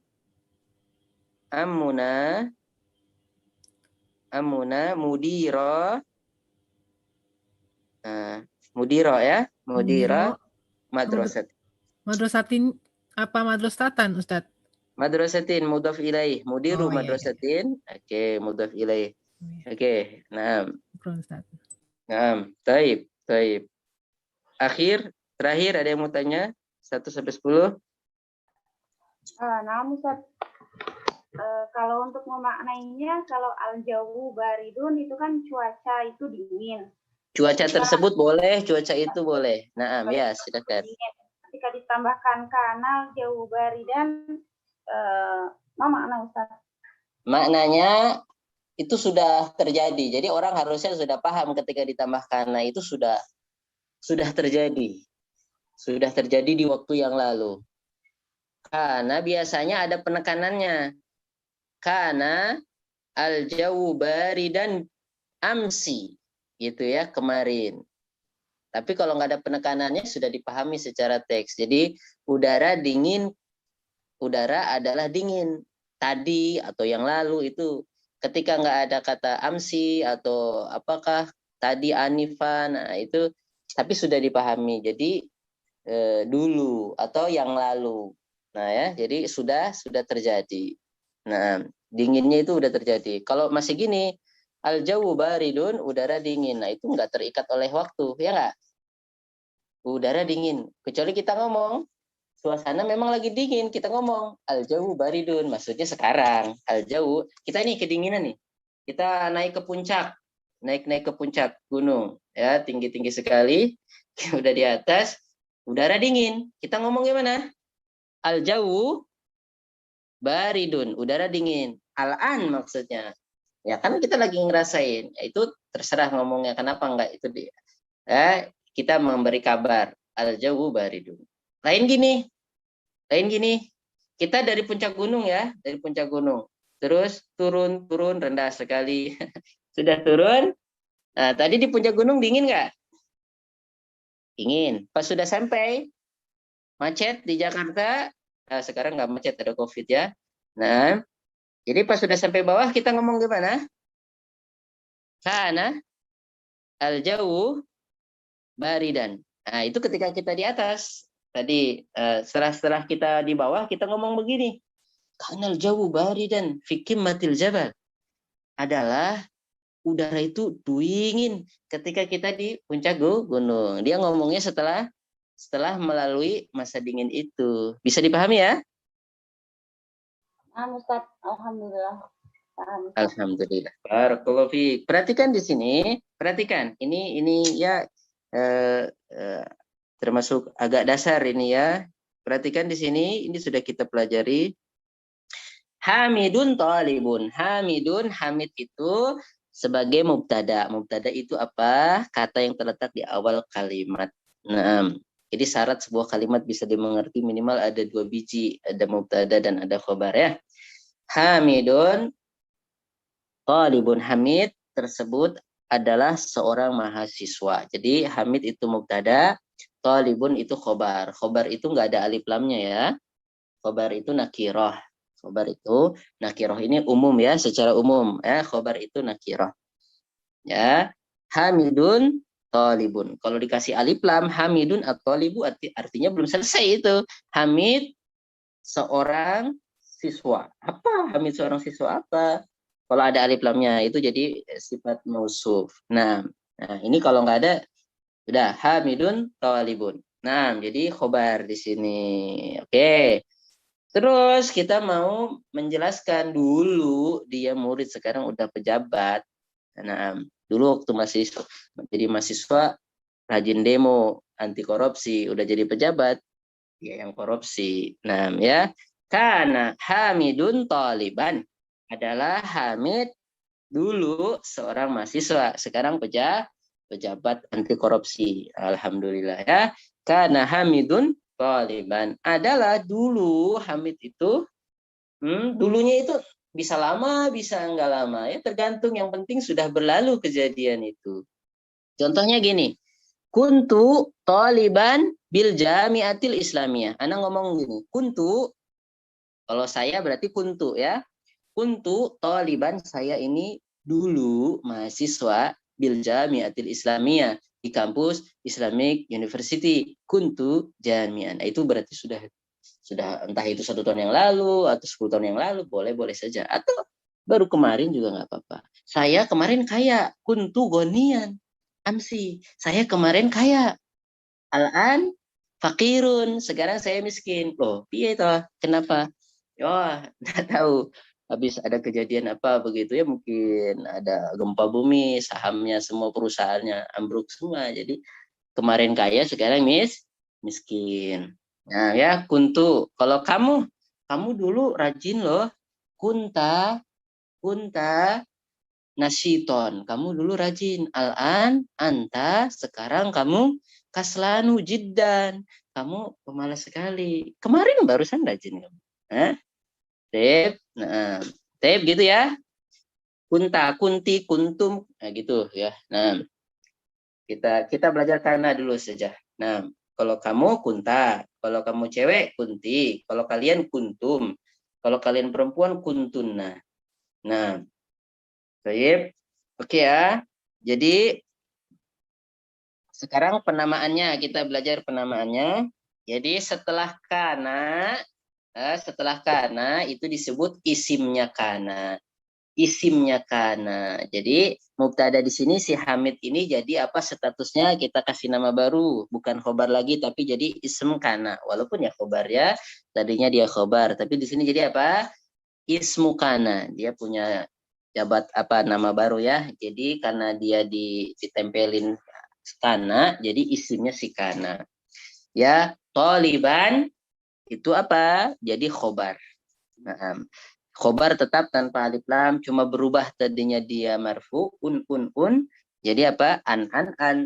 amuna mudiro. Mudiro ya, mudira madrasatin apa madrasatan Ustadz? Madrasatin mudhaf ilaih, mudiru Iya. madrasatin. Oke, mudhaf ilaih. Oke, naam. Ustadz. Naam, taib. Terakhir ada yang mau tanya? 1 sampai 10. Nah, Ustaz, kalau untuk memaknainya, kalau al-jawu baridun itu kan cuaca itu dingin. Cuaca tersebut boleh, cuaca itu boleh. Naam, ya silakan. Ketika ditambahkan kanal jauh baridan, apa makna Ustaz? Maknanya itu sudah terjadi. Jadi orang harusnya sudah paham ketika ditambahkan. Nah, itu sudah terjadi. Sudah terjadi di waktu yang lalu. Karena biasanya ada penekanannya. Karena al-jawu baridan amsi. Gitu ya, kemarin. Tapi kalau nggak ada penekanannya sudah dipahami secara teks. Jadi udara adalah dingin. Tadi atau yang lalu itu ketika nggak ada kata amsi atau apakah tadi anifan, nah itu tapi sudah dipahami. Jadi dulu atau yang lalu. Nah ya, jadi sudah terjadi. Nah, dinginnya itu udah terjadi. Kalau masih gini, al-jawu baridun, udara dingin. Nah, itu nggak terikat oleh waktu, ya nggak? Udara dingin. Kecuali kita ngomong, suasana memang lagi dingin, kita ngomong al-jawu baridun, maksudnya sekarang. Al-jawu, kita ini kedinginan nih. Kita naik ke puncak, naik ke puncak gunung, ya tinggi sekali. Udah di atas, udara dingin. Kita ngomong gimana? Al-jawu baridun, udara dingin. Al-an maksudnya. Ya kan kita lagi ngerasain. Itu terserah ngomongnya kenapa enggak itu dia. Kita memberi kabar al-jawu baridun. Lain gini. Kita dari puncak gunung ya, dari puncak gunung. Terus turun rendah sekali. Sudah turun, Nah, tadi di puncak gunung dingin nggak? Dingin. Pas sudah sampai, macet di Jakarta. Nah, sekarang nggak macet, ada COVID ya. Nah, jadi pas sudah sampai bawah, kita ngomong gimana? Kana al-jawu baridan. Nah, itu ketika kita di atas. Tadi setelah kita di bawah, kita ngomong begini. Kana al-jawu baridan fi qimmatil jabal. Adalah udara itu dingin ketika kita di puncak gunung. Dia ngomongnya setelah melalui masa dingin itu. Bisa dipahami ya? Ustaz, alhamdulillah. Paham. Alhamdulillah. Barakallahu fiik. Perhatikan di sini, perhatikan. Ini ya termasuk agak dasar ini ya. Perhatikan di sini, ini sudah kita pelajari. Hamidun talibun. Hamidun, hamid itu sebagai mubtada. Mubtada itu apa? Kata yang terletak di awal kalimat. Nah, jadi syarat sebuah kalimat bisa dimengerti minimal ada 2 biji, ada mubtada dan ada khobar ya. Hamidun talibun, hamid tersebut adalah seorang mahasiswa. Jadi hamid itu mubtada, talibun itu khobar. Khobar itu nggak ada alif lamnya ya. Khobar itu nakiroh. Khobar itu nakiroh, ini umum ya, secara umum ya. Khobar itu nakiroh. Ya, hamidun talibun. Kalau dikasih alif lam, hamidun atau talibu artinya belum selesai itu. Hamid seorang siswa. Apa? Hamid seorang siswa apa? Kalau ada alif lamnya itu jadi sifat mausuf. Nah, ini kalau nggak ada, udah hamidun talibun. Nah, jadi khobar di sini. Oke. Terus kita mau menjelaskan dulu dia murid, sekarang udah pejabat. Nah, dulu waktu masih jadi mahasiswa rajin demo anti korupsi, udah jadi pejabat ya yang korupsi. Nah, ya. Karena hamidun taliban adalah hamid dulu seorang mahasiswa, sekarang pejabat anti korupsi. Alhamdulillah ya. Karena hamidun taliban adalah dulu, hamid itu dulunya itu bisa lama, bisa enggak lama ya, tergantung, yang penting sudah berlalu kejadian itu. Contohnya gini, kuntu taliban bil jamiatil islamiyah. Ana ngomong gini, kuntu, kalau saya berarti kuntu ya. Kuntu taliban, saya ini dulu mahasiswa bil jamiatil islamiyah, di kampus Islamic University. Kuntu jami'an. Itu berarti sudah entah itu 1 tahun yang lalu atau 10 tahun yang lalu, boleh saja. Atau baru kemarin juga nggak apa-apa. Saya kemarin kaya, kuntu gonian. Amsi, saya kemarin kaya. Al-an fakirun, sekarang saya miskin. Loh, piye toh? Kenapa? Wah, nggak tahu. Habis ada kejadian apa begitu ya, mungkin ada gempa bumi, sahamnya semua perusahaannya ambruk semua. Jadi kemarin kaya, sekarang miskin. Nah ya, kuntu. Kalau kamu dulu rajin loh. Kunta nasiton. Kamu dulu rajin. Al-an anta, sekarang kamu kaslanu jiddan. Kamu pemalas sekali. Kemarin barusan rajin kamu. Nah, gitu ya. Kunta, kunti, kuntum, nah gitu ya. Nah, kita belajar kana dulu saja. Nah, kalau kamu kunta, kalau kamu cewek kunti, kalau kalian kuntum, kalau kalian perempuan kuntunna. Nah, baik, oke ya. Jadi sekarang penamaannya, kita belajar penamaannya. Jadi setelah kana itu disebut isimnya kana. Isimnya kana. Jadi mubtada di sini si Hamid ini jadi apa statusnya, kita kasih nama baru, bukan khobar lagi tapi jadi ism kana. Walaupun ya khobar ya, tadinya dia khobar, tapi di sini jadi apa? Ismu kana. Dia punya jabat apa, nama baru ya. Jadi karena dia ditempelin kana, jadi isimnya si kana. Ya, taliban itu apa? Jadi khobar. Nah, khobar tetap tanpa alif lam, cuma berubah tadinya dia marfu, un. Jadi apa? An,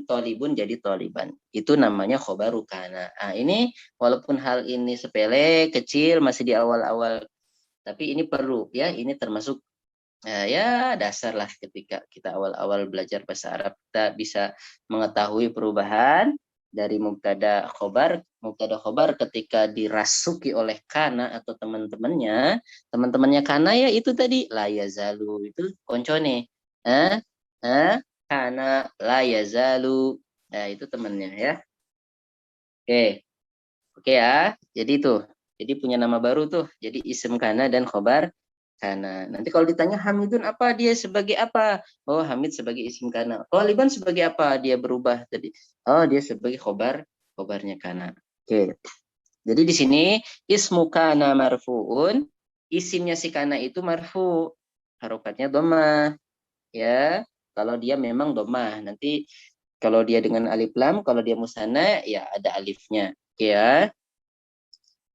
tolibun jadi toliban. Itu namanya khobaru kana. Nah, ini walaupun hal ini sepele, kecil, masih di awal-awal, tapi ini perlu ya, ini termasuk Ya dasar lah ketika kita awal-awal belajar bahasa Arab, kita bisa mengetahui perubahan dari mubtada khobar ketika dirasuki oleh kana atau teman-temannya kana, ya itu tadi la yazalu, itu koncone, kana la yazalu, nah itu temannya ya. Oke ya, jadi jadi punya nama baru tuh, jadi isim kana dan khobar kana. Nanti kalau ditanya Hamidun apa, dia sebagai apa? Oh, Hamid sebagai isim kana. Thaliban sebagai apa? Dia berubah tadi. Oh, dia sebagai khobarnya kana. Oke. Jadi di sini ismu kana marfuun, isimnya si kana itu marfu, harokatnya dhammah. Ya, kalau dia memang dhammah. Nanti kalau dia dengan alif lam, kalau dia musanna ya ada alifnya. Oke ya.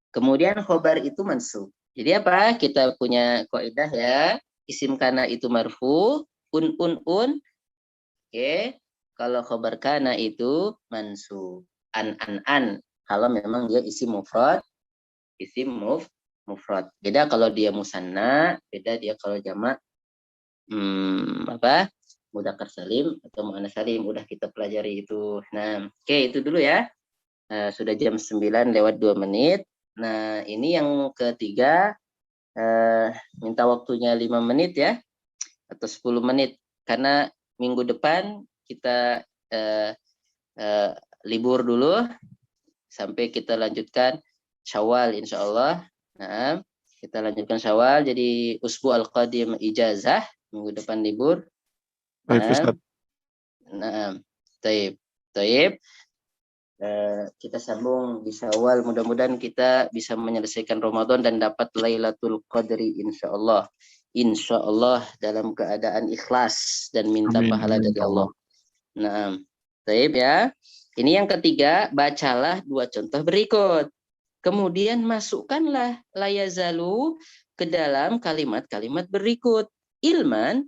Kemudian khobar itu mansub. Jadi apa? Kita punya kaidah ya. Isim kana itu marfu, un. Oke. Kalau khobar kana itu mansub. An. Kalau memang dia isim mufrad, mufrad. Beda kalau dia musanna, beda dia kalau jamak mudzakkar salim atau muannats salim. Udah kita pelajari itu. Nah, oke itu dulu ya. Sudah jam 9 lewat 2 menit. Nah, ini yang ketiga, minta waktunya 5 menit ya, atau 10 menit. Karena minggu depan kita libur dulu, sampai kita lanjutkan Syawal insya Allah. Nah, kita lanjutkan Syawal, jadi usbu al-qadim ijazah, minggu depan libur. Baik, Ustaz. Nah, taib. Kita sambung di Syawal, mudah-mudahan kita bisa menyelesaikan Ramadan dan dapat Lailatul Qadri insyaallah dalam keadaan ikhlas dan minta pahala dari Allah. Nah, baik ya. Ini yang ketiga, bacalah 2 contoh berikut. Kemudian masukkanlah la yazalu ke dalam kalimat-kalimat berikut. Ilman,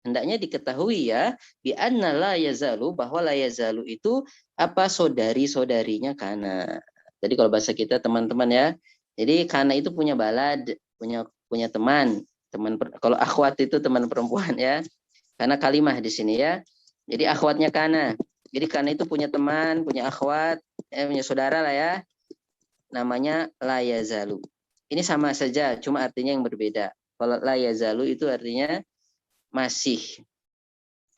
hendaknya diketahui ya, bi anna la yazalu, bahwa la yazalu itu apa, saudari-saudarinya kana. Jadi kalau bahasa kita teman-teman ya. Jadi kana itu punya balad, punya teman. Kalau akhwat itu teman perempuan ya. Karena kalimah di sini ya. Jadi akhwatnya kana. Jadi kana itu punya teman, punya akhwat, punya saudara lah ya. Namanya la yazalu. Ini sama saja, cuma artinya yang berbeda. Kalau la yazalu itu artinya masih.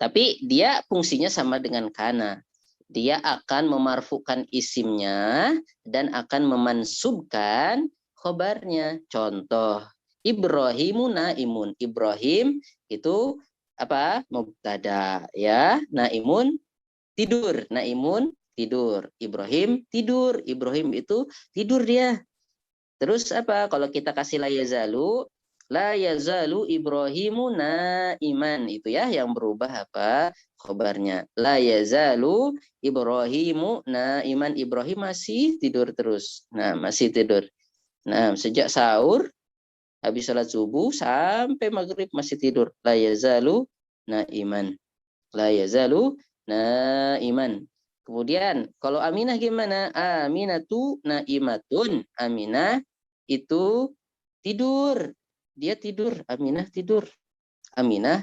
Tapi dia fungsinya sama dengan kana. Dia akan memarfukan isimnya dan akan memansubkan khobarnya. Contoh, Ibrahimu naimun. Ibrahim itu apa? Mubtada ya. Naimun tidur. Naimun tidur. Ibrahim tidur. Ibrahim itu tidur dia. Terus apa? Kalau kita kasih la yazalu Ibrahimu naiman, itu ya yang berubah apa? Khobarnya. La yazalu Ibrahimu naiman. Ibrahim masih tidur terus. Nah, masih tidur. Nah, sejak sahur habis salat subuh sampai maghrib masih tidur. La yazalu naiman. La yazalu naiman. Kemudian kalau Aminah gimana? Aminatu naimatun. Aminah itu tidur. Dia tidur, Aminah tidur. Aminah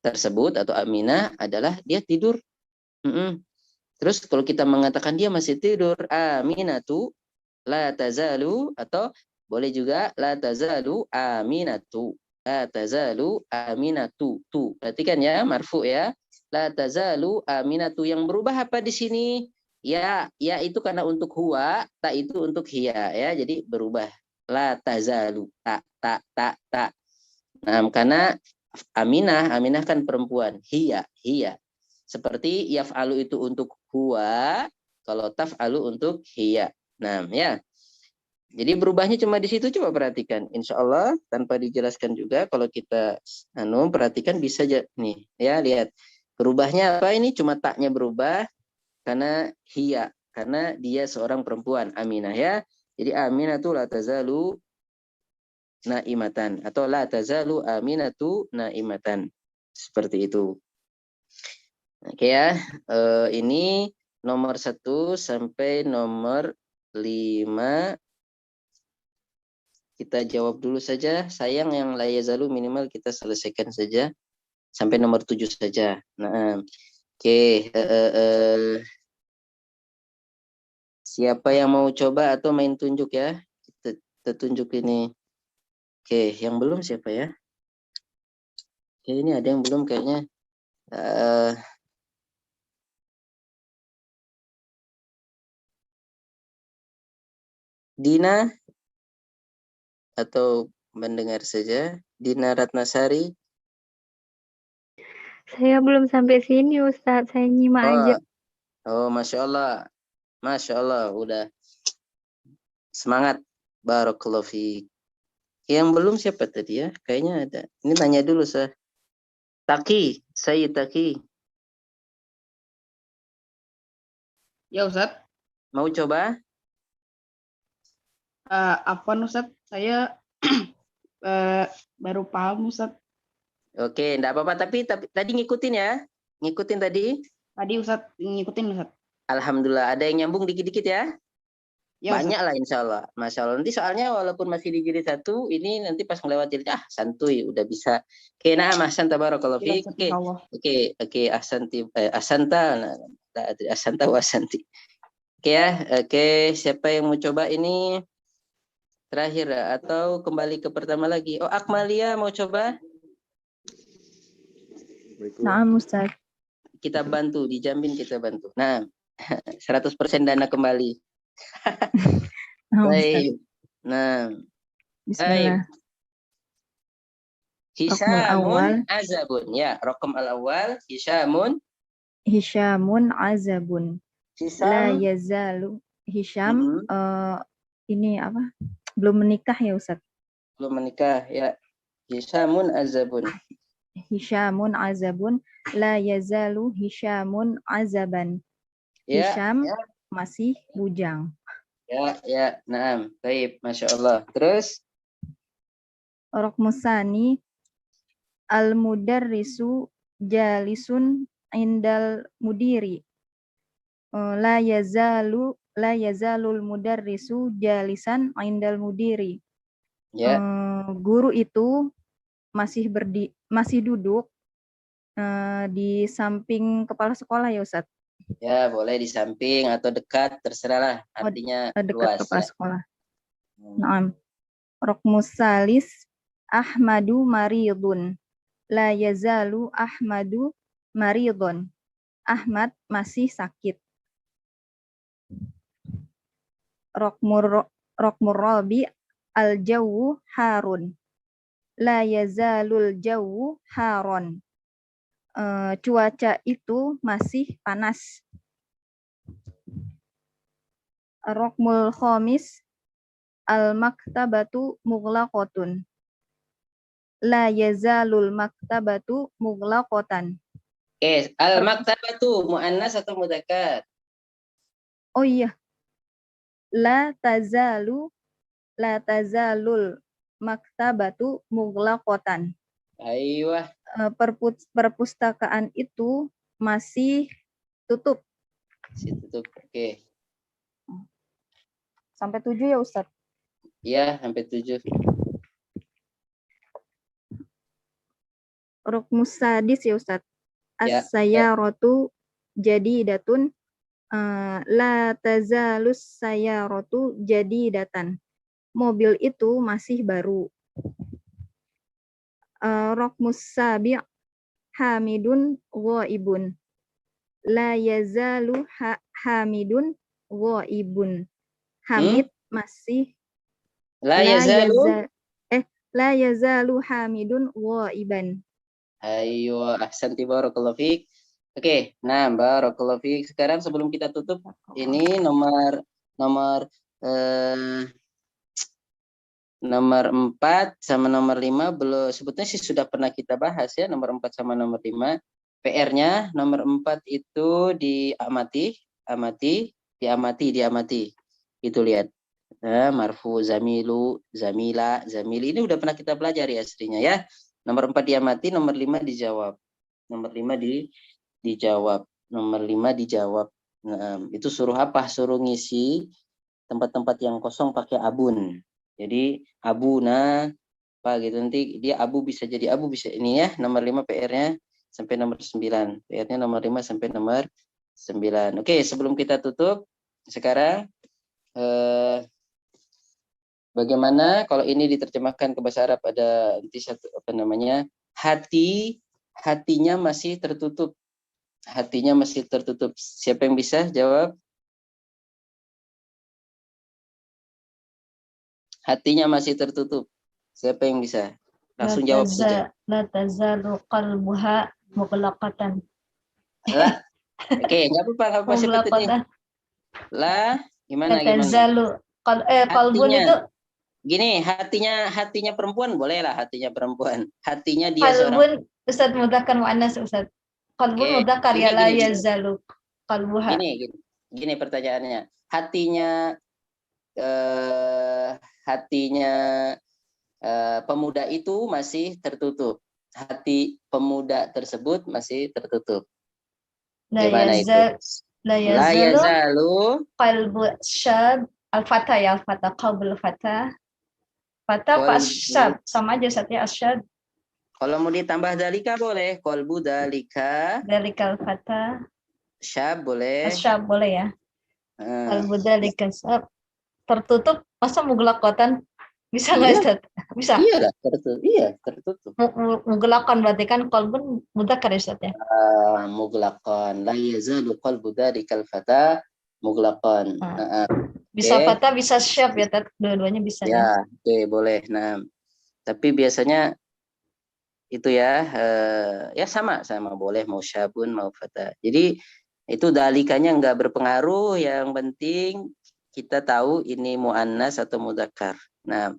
tersebut atau Aminah adalah dia tidur. Terus kalau kita mengatakan dia masih tidur, Aminatu la tazalu, atau boleh juga la tazalu Aminatu. La tazalu Aminatu. Perhatikan ya, marfu ya. La tazalu Aminatu, yang berubah apa di sini? Ya itu karena untuk huwa, tak itu untuk hiya ya. Jadi berubah. La tazalu, tak. Nah, karena Aminah kan perempuan, hiya. Seperti yaf'alu itu untuk huwa, kalau taf'alu untuk hiya. Nah, ya. Jadi berubahnya cuma di situ, coba perhatikan. Insya Allah tanpa dijelaskan juga, kalau kita perhatikan bisa nih, ya lihat. Berubahnya apa ini? Cuma taknya berubah karena hiya, karena dia seorang perempuan, Aminah ya. Jadi Aminatu la tazalu naimatan, atau la tazalu Aminatu naimatan. Seperti itu. Oke ya. Ini nomor 1 sampai nomor 5 kita jawab dulu saja. Sayang yang la yazalu minimal kita selesaikan saja sampai nomor 7 saja. Nah, oke. Siapa yang mau coba atau main tunjuk ya? Kita tunjuk ini. Oke, yang belum siapa ya? Oke, ini ada yang belum kayaknya. Dina atau mendengar saja. Dina Ratnasari. Saya belum sampai sini Ustadz, saya nyimak aja. Oh, Masya Allah. Masya Allah, udah semangat. Barakallahu fiik. Yang belum siapa tadi ya? Kayaknya ada. Ini tanya dulu saya. Taki, Sayyid Taki. Ya Ustadz, Mau coba? Afwan Ustadz, saya baru paham Ustadz. Oke, enggak apa-apa. Tapi tadi ngikutin ya. Ngikutin tadi. Tadi Ustadz ngikutin Ustadz. Alhamdulillah. Ada yang nyambung dikit-dikit ya? Ya, Banyak lah insya Allah. Masya Allah. Nanti soalnya walaupun masih di jilid 1, ini nanti pas melewati jilid, santuy. Udah bisa. Oke, nah, ahsan tabarakallahu fiik. Oke, ahsanta. Ahsanta wa ahsanti. Oke ya. Oke, siapa yang mau coba ini? Terakhir atau kembali ke pertama lagi? Oh, Akmalia mau coba? Nah, Ustaz. Kita bantu, dijamin kita bantu. Nah, 100% dana kembali. Baik. Nah, Bismillah. Hisyamun azabun. Ya, raqam al-awwal Hisyamun azabun. La yazalu. Hisham ini apa? Belum menikah ya Ustaz? Belum menikah ya. Hisyamun azabun. Hisyamun azabun. La yazalu Hisyamun azaban. Ya, Hisham ya. masih bujang. Ya, naam. Baik, Masya Allah. Terus? Rokmusani al-mudarrisu jalisun indal mudiri. La yazalul mudarrisu jalisan indal mudiri. Ya. Guru itu masih duduk di samping kepala sekolah ya Ustadz? Ya, boleh di samping atau dekat, terserahlah. Artinya dekat luas. Kepala sekolah. Naam. Rokmus salis Ahmadu maridun. La yazalu Ahmadu maridun. Ahmad masih sakit. Rokmur robi al-jawu harun. La yazalul jawu haron. Cuaca itu masih panas. Rokmul khomis al-maktabatu mughlaqatun. La yazalul maktabatu mughlaqatan. Al-maktabatu muannas atau mudzakkar? Oh iya. La tazalul maktabatu mughlaqatan. Aywa. Perpustakaan itu masih tutup. Masih tutup. Oke. Sampai 7 ya Ustadz? Iya, sampai 7. Rukmus sadis ya Ustadz. Ya, As-sayyaratu jadidatun. La tazalus sayyaratu jadidatan. Mobil itu masih baru. Rukmus sabi' hamidun ghaibun. La yazalu hamidun ghaibun. Hamid masih la yazalu hamidun ghaiban. Ayo, ahsanti barakallahu fiik. Oke, nah barakallahu fiik. Sekarang sebelum kita tutup, ini nomor 4 sama nomor 5 belum, sebetulnya sih sudah pernah kita bahas ya, nomor 4 sama nomor 5. PR-nya nomor 4 itu diamati. Itu lihat. Nah, marfu, zamilu, zamila, zamili. Ini udah pernah kita pelajari aslinya ya. Nomor 4 diamati, nomor 5 dijawab. Nomor 5 dijawab. Nomor 5 dijawab. Nah, itu suruh apa? Suruh ngisi tempat-tempat yang kosong pakai abun. Jadi abuna apa gitu, nanti dia abu bisa jadi abu, bisa ini ya. Nomor 5 PR-nya sampai nomor 9. PR-nya nomor 5 sampai nomor 9. Oke, sebelum kita tutup sekarang bagaimana kalau ini diterjemahkan ke bahasa Arab, ada nanti satu apa namanya, hatinya masih tertutup. Hatinya masih tertutup. Siapa yang bisa jawab? Hatinya masih tertutup. Siapa yang bisa? Langsung jawab saja. La tazalu qalbuha mughlaqatan. Lah. Oke, enggak apa-apa, enggak apa-apa. Siapa tadi? Lah, gimana? Tazalu qalbun itu gini, hatinya perempuan boleh lah, hatinya perempuan. Hatinya dia qalbun, seorang. Ustaz mudzakkar muannas Ustaz. Qalbun mudzakkar ya la yazalu qalbuha. Gini pertanyaannya. Hatinya pemuda itu masih tertutup. Hati pemuda tersebut masih tertutup. Gimana itu? La yazalu qalbu syab al-fata ya, al-fata qabl fata. Fata apa syab? Sama aja Ustaz ya, asyab. Kalau mau ditambah dalika boleh. Qalbu dalika. Dalikal fata. Syab boleh. Syab boleh ya. Qalbu dalika syab. Tertutup, masa mughlaqatan? Bisa nggak Ustaz? Bisa. Iya lah, tertutup. Iya, tertutup. Mughlaqan berarti kan qalbun mudzakkar ya Ustaz ya. Mughlaqan. La yazalu qalbu dalikal fata mughlaqan. Bisa fata, bisa syab ya, dua-duanya bisa ya. Oke, boleh. Nah, tapi biasanya itu ya, ya sama boleh mau syabun mau fata. Jadi itu dalikanya nggak berpengaruh, yang penting kita tahu ini muannas atau mudzakkar. Nah,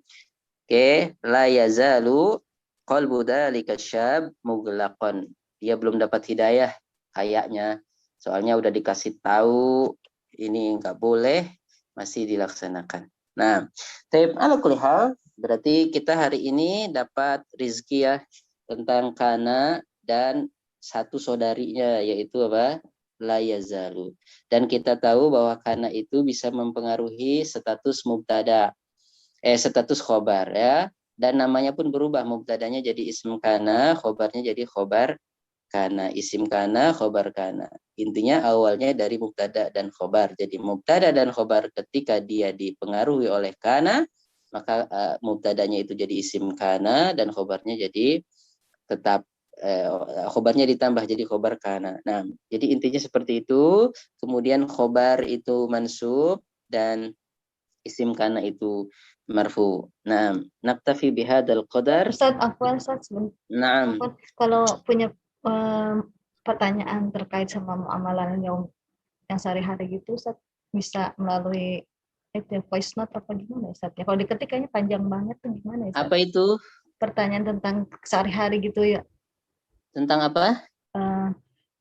oke, la yazalu qalbu dalika syab mughlaqan. Dia belum dapat hidayah kayaknya. Soalnya udah dikasih tahu ini nggak boleh, masih dilaksanakan. Nah, taib ala kulli hal, berarti kita hari ini dapat rizki ya tentang kana dan satu saudarinya, yaitu apa? La yazalu. Dan kita tahu bahwa kana itu bisa mempengaruhi status mubtada, status khobar ya. Dan namanya pun berubah, mubtadanya jadi isim kana, khobarnya jadi khobar kana, isim kana, khobar kana. Intinya awalnya dari mubtada dan khobar. Jadi mubtada dan khobar ketika dia dipengaruhi oleh kana, maka mubtadanya itu jadi isim kana dan khobarnya jadi tetap khobarnya ditambah jadi khobar kana. Nah, jadi intinya seperti itu. Kemudian khobar itu mansub dan isim kana itu marfu. Nah, naktafi bihadzal qadar. Ustaz, afwan Ustaz. Naam. Kalau punya pertanyaan terkait sama muamalah yang sehari-hari gitu, Ustaz, bisa melalui voice note apa gimana Ustaz? Ya, kalau diketik kayaknya panjang banget tuh, gimana ya Ustaz? Apa itu? Pertanyaan tentang sehari-hari gitu ya. Tentang apa?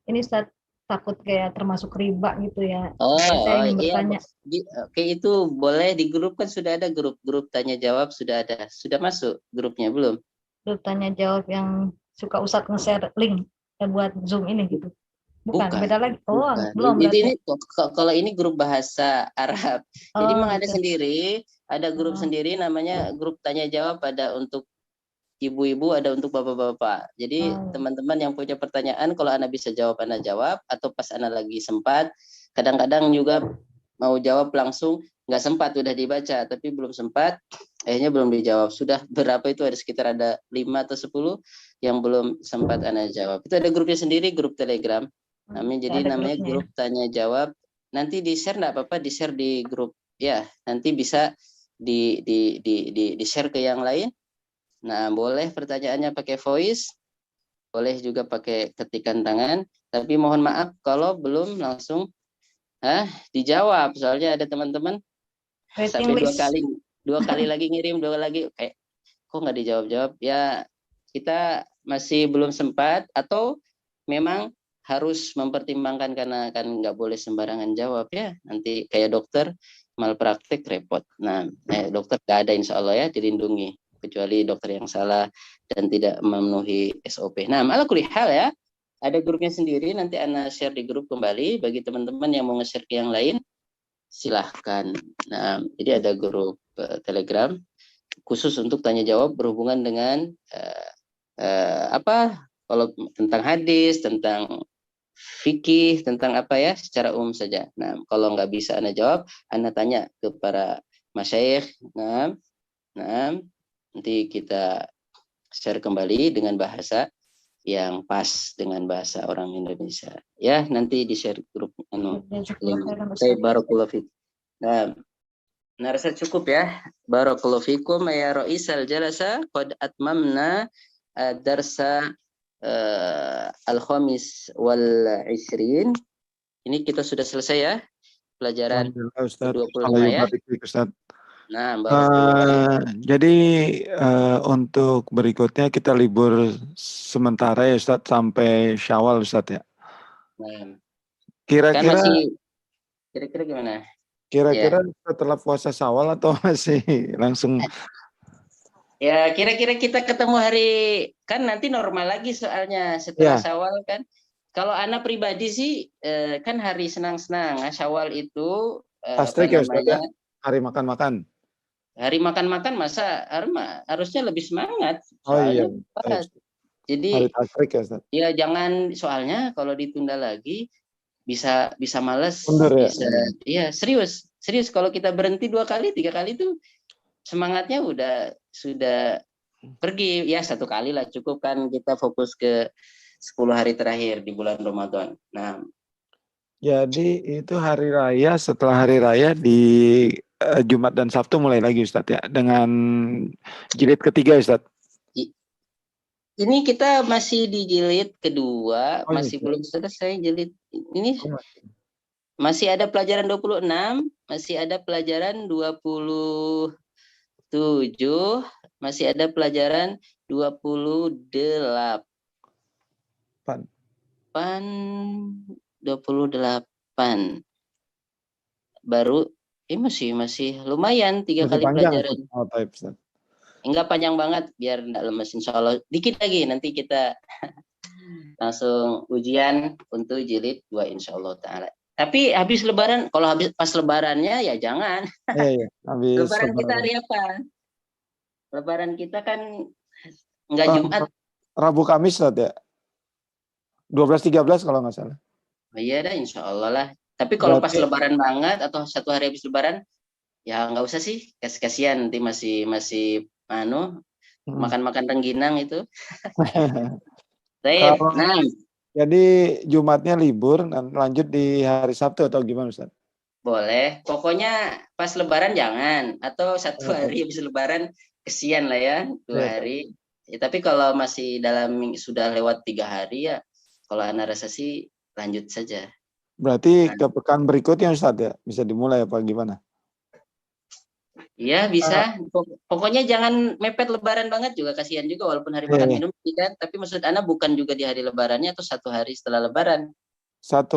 Ini Ustaz, takut kayak termasuk riba gitu ya. Saya ingin bertanya. Oke, itu boleh di grup, kan sudah ada grup tanya jawab, sudah ada. Sudah masuk grupnya belum? Grup tanya jawab yang suka Ustaz nge-share link buat Zoom ini gitu. Bukan. Beda lagi. Belum. Ini kalau ini grup bahasa Arab. Jadi memang ada sendiri, ada grup sendiri namanya grup tanya jawab, ada untuk ibu-ibu, ada untuk bapak-bapak. Jadi teman-teman yang punya pertanyaan, kalau Anda bisa jawab, Anda jawab, atau pas Anda lagi sempat. Kadang-kadang juga mau jawab langsung, nggak sempat, udah dibaca, tapi belum sempat, akhirnya belum dijawab. Sudah berapa itu, ada sekitar ada 5 atau 10 yang belum sempat Anda jawab. Itu ada grupnya sendiri, grup Telegram. Namanya grup tanya jawab. Nanti di-share nggak apa-apa, di-share di grup. Ya, nanti bisa di-share ke yang lain. Nah, boleh pertanyaannya pakai voice, boleh juga pakai ketikan tangan, tapi mohon maaf kalau belum langsung dijawab, soalnya ada teman-teman sampai dua kali lagi ngirim, kayak kok nggak dijawab-jawab. Ya, kita masih belum sempat, atau memang harus mempertimbangkan karena kan nggak boleh sembarangan jawab ya, nanti kayak dokter malpraktek repot. Nah, dokter nggak ada insya Allah ya, dilindungi, kecuali dokter yang salah dan tidak memenuhi SOP. Nah, ala kulli hal ya, ada grupnya sendiri, nanti Ana share di grup kembali bagi teman-teman yang mau nge-share ke yang lain, silahkan. Nah, jadi ada grup Telegram, khusus untuk tanya jawab berhubungan dengan kalau tentang hadis, tentang fikih, tentang apa ya, secara umum saja. Nah, kalau nggak bisa Anda jawab, Anda tanya ke para masyayikh. Nah, nanti kita share kembali dengan bahasa yang pas dengan bahasa orang Indonesia. Ya, nanti di-share grup Barakallahu fiik. Nah, rasa cukup ya. Barakallahu fiikum ya Raisal Jalasa, qad atmamna darsa al-khamis wal 20. Ini kita sudah selesai ya pelajaran Ustaz. 25 ya. Ustaz. Nah, jadi untuk berikutnya kita libur sementara ya Ustaz sampai Syawal Ustaz ya. Nah, Kira-kira gimana? Kira-kira setelah puasa Syawal atau masih langsung? Ya, kira-kira kita ketemu hari, kan nanti normal lagi soalnya setelah Syawal kan. Kalau anak pribadi sih kan hari senang-senang. Syawal itu hari makan-makan. Hari makan-makan masa harusnya lebih semangat. Soalnya jadi hari ya jangan, soalnya kalau ditunda lagi bisa males. Iya, serius kalau kita berhenti 2 kali 3 kali itu semangatnya sudah pergi. Ya 1 kali lah cukup, kan kita fokus ke 10 hari terakhir di bulan Ramadan. Nah, jadi itu hari raya, setelah hari raya di Jumat dan Sabtu mulai lagi Ustadz ya, dengan jilid ketiga Ustadz. Ini kita masih di jilid kedua, masih belum selesai jilid ini. Masih ada pelajaran 26, masih ada pelajaran 27, masih ada pelajaran 28. 28. Baru masih lumayan 3 kali pelajaran. Enggak panjang banget, biar enggak lemes, insya Allah. Dikit lagi nanti kita langsung ujian untuk jilid 2 insya Allah ta'ala. Tapi habis lebaran, kalau pas lebarannya ya jangan. Lebaran kita hari apa? Lebaran kita kan enggak Jumat. Rabu Kamis ya? 12-13 kalau nggak salah. Oh iya dah, insya Allah lah. Tapi kalau pas lebaran banget atau 1 hari habis lebaran, ya nggak usah sih, kasihan nanti masih makan-makan rengginang itu. Jadi Jumatnya libur, lanjut di hari Sabtu atau gimana Ustaz? Boleh, pokoknya pas lebaran jangan, atau 1 hari habis lebaran, kesian lah ya 2 hari. Ya, tapi kalau masih sudah lewat 3 hari ya, kalau Anda rasa sih lanjut saja. Berarti ke pekan berikutnya Ustaz ya, bisa dimulai apa gimana? Iya bisa, pokoknya jangan mepet lebaran banget juga, kasihan juga walaupun hari makan minum kan. Tapi maksud Anda bukan juga di hari lebarannya atau 1 hari setelah lebaran. 1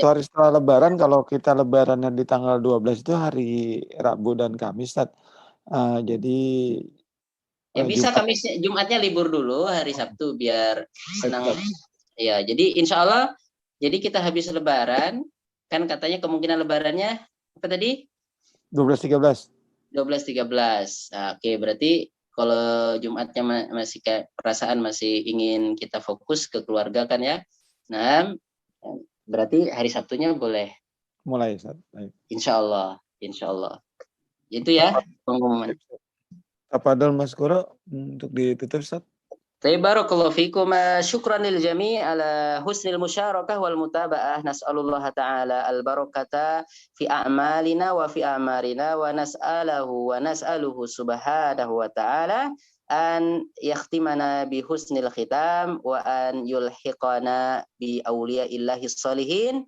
hari setelah lebaran, kalau kita lebarannya di tanggal 12 itu hari Rabu dan Kamis Ustaz. Jadi ya bisa Kamisnya, Jumatnya libur dulu, hari Sabtu biar senang. Ya, jadi insya Allah, jadi kita habis lebaran, kan katanya kemungkinan lebarannya apa tadi? 12-13. 12-13. Nah, oke, berarti kalau Jumatnya masih kayak perasaan masih ingin kita fokus ke keluarga kan ya. Nah, berarti hari Sabtunya boleh. Mulai Ustaz. Insya Allah. Itu ya pengumuman. Tafadhol Mas Kuro untuk ditutup Ustaz. Barakallahu fikum, syukran lil jami' ala husnil musyarakah wal mutaba'ah. Nas'alullah ta'ala al-barakata fi a'malina wa fi a'marina wa nas'aluhu subhanahu wa ta'ala an yakhtimana bi husnil khitam wa an yulhiqana bi awliyaillahi salihin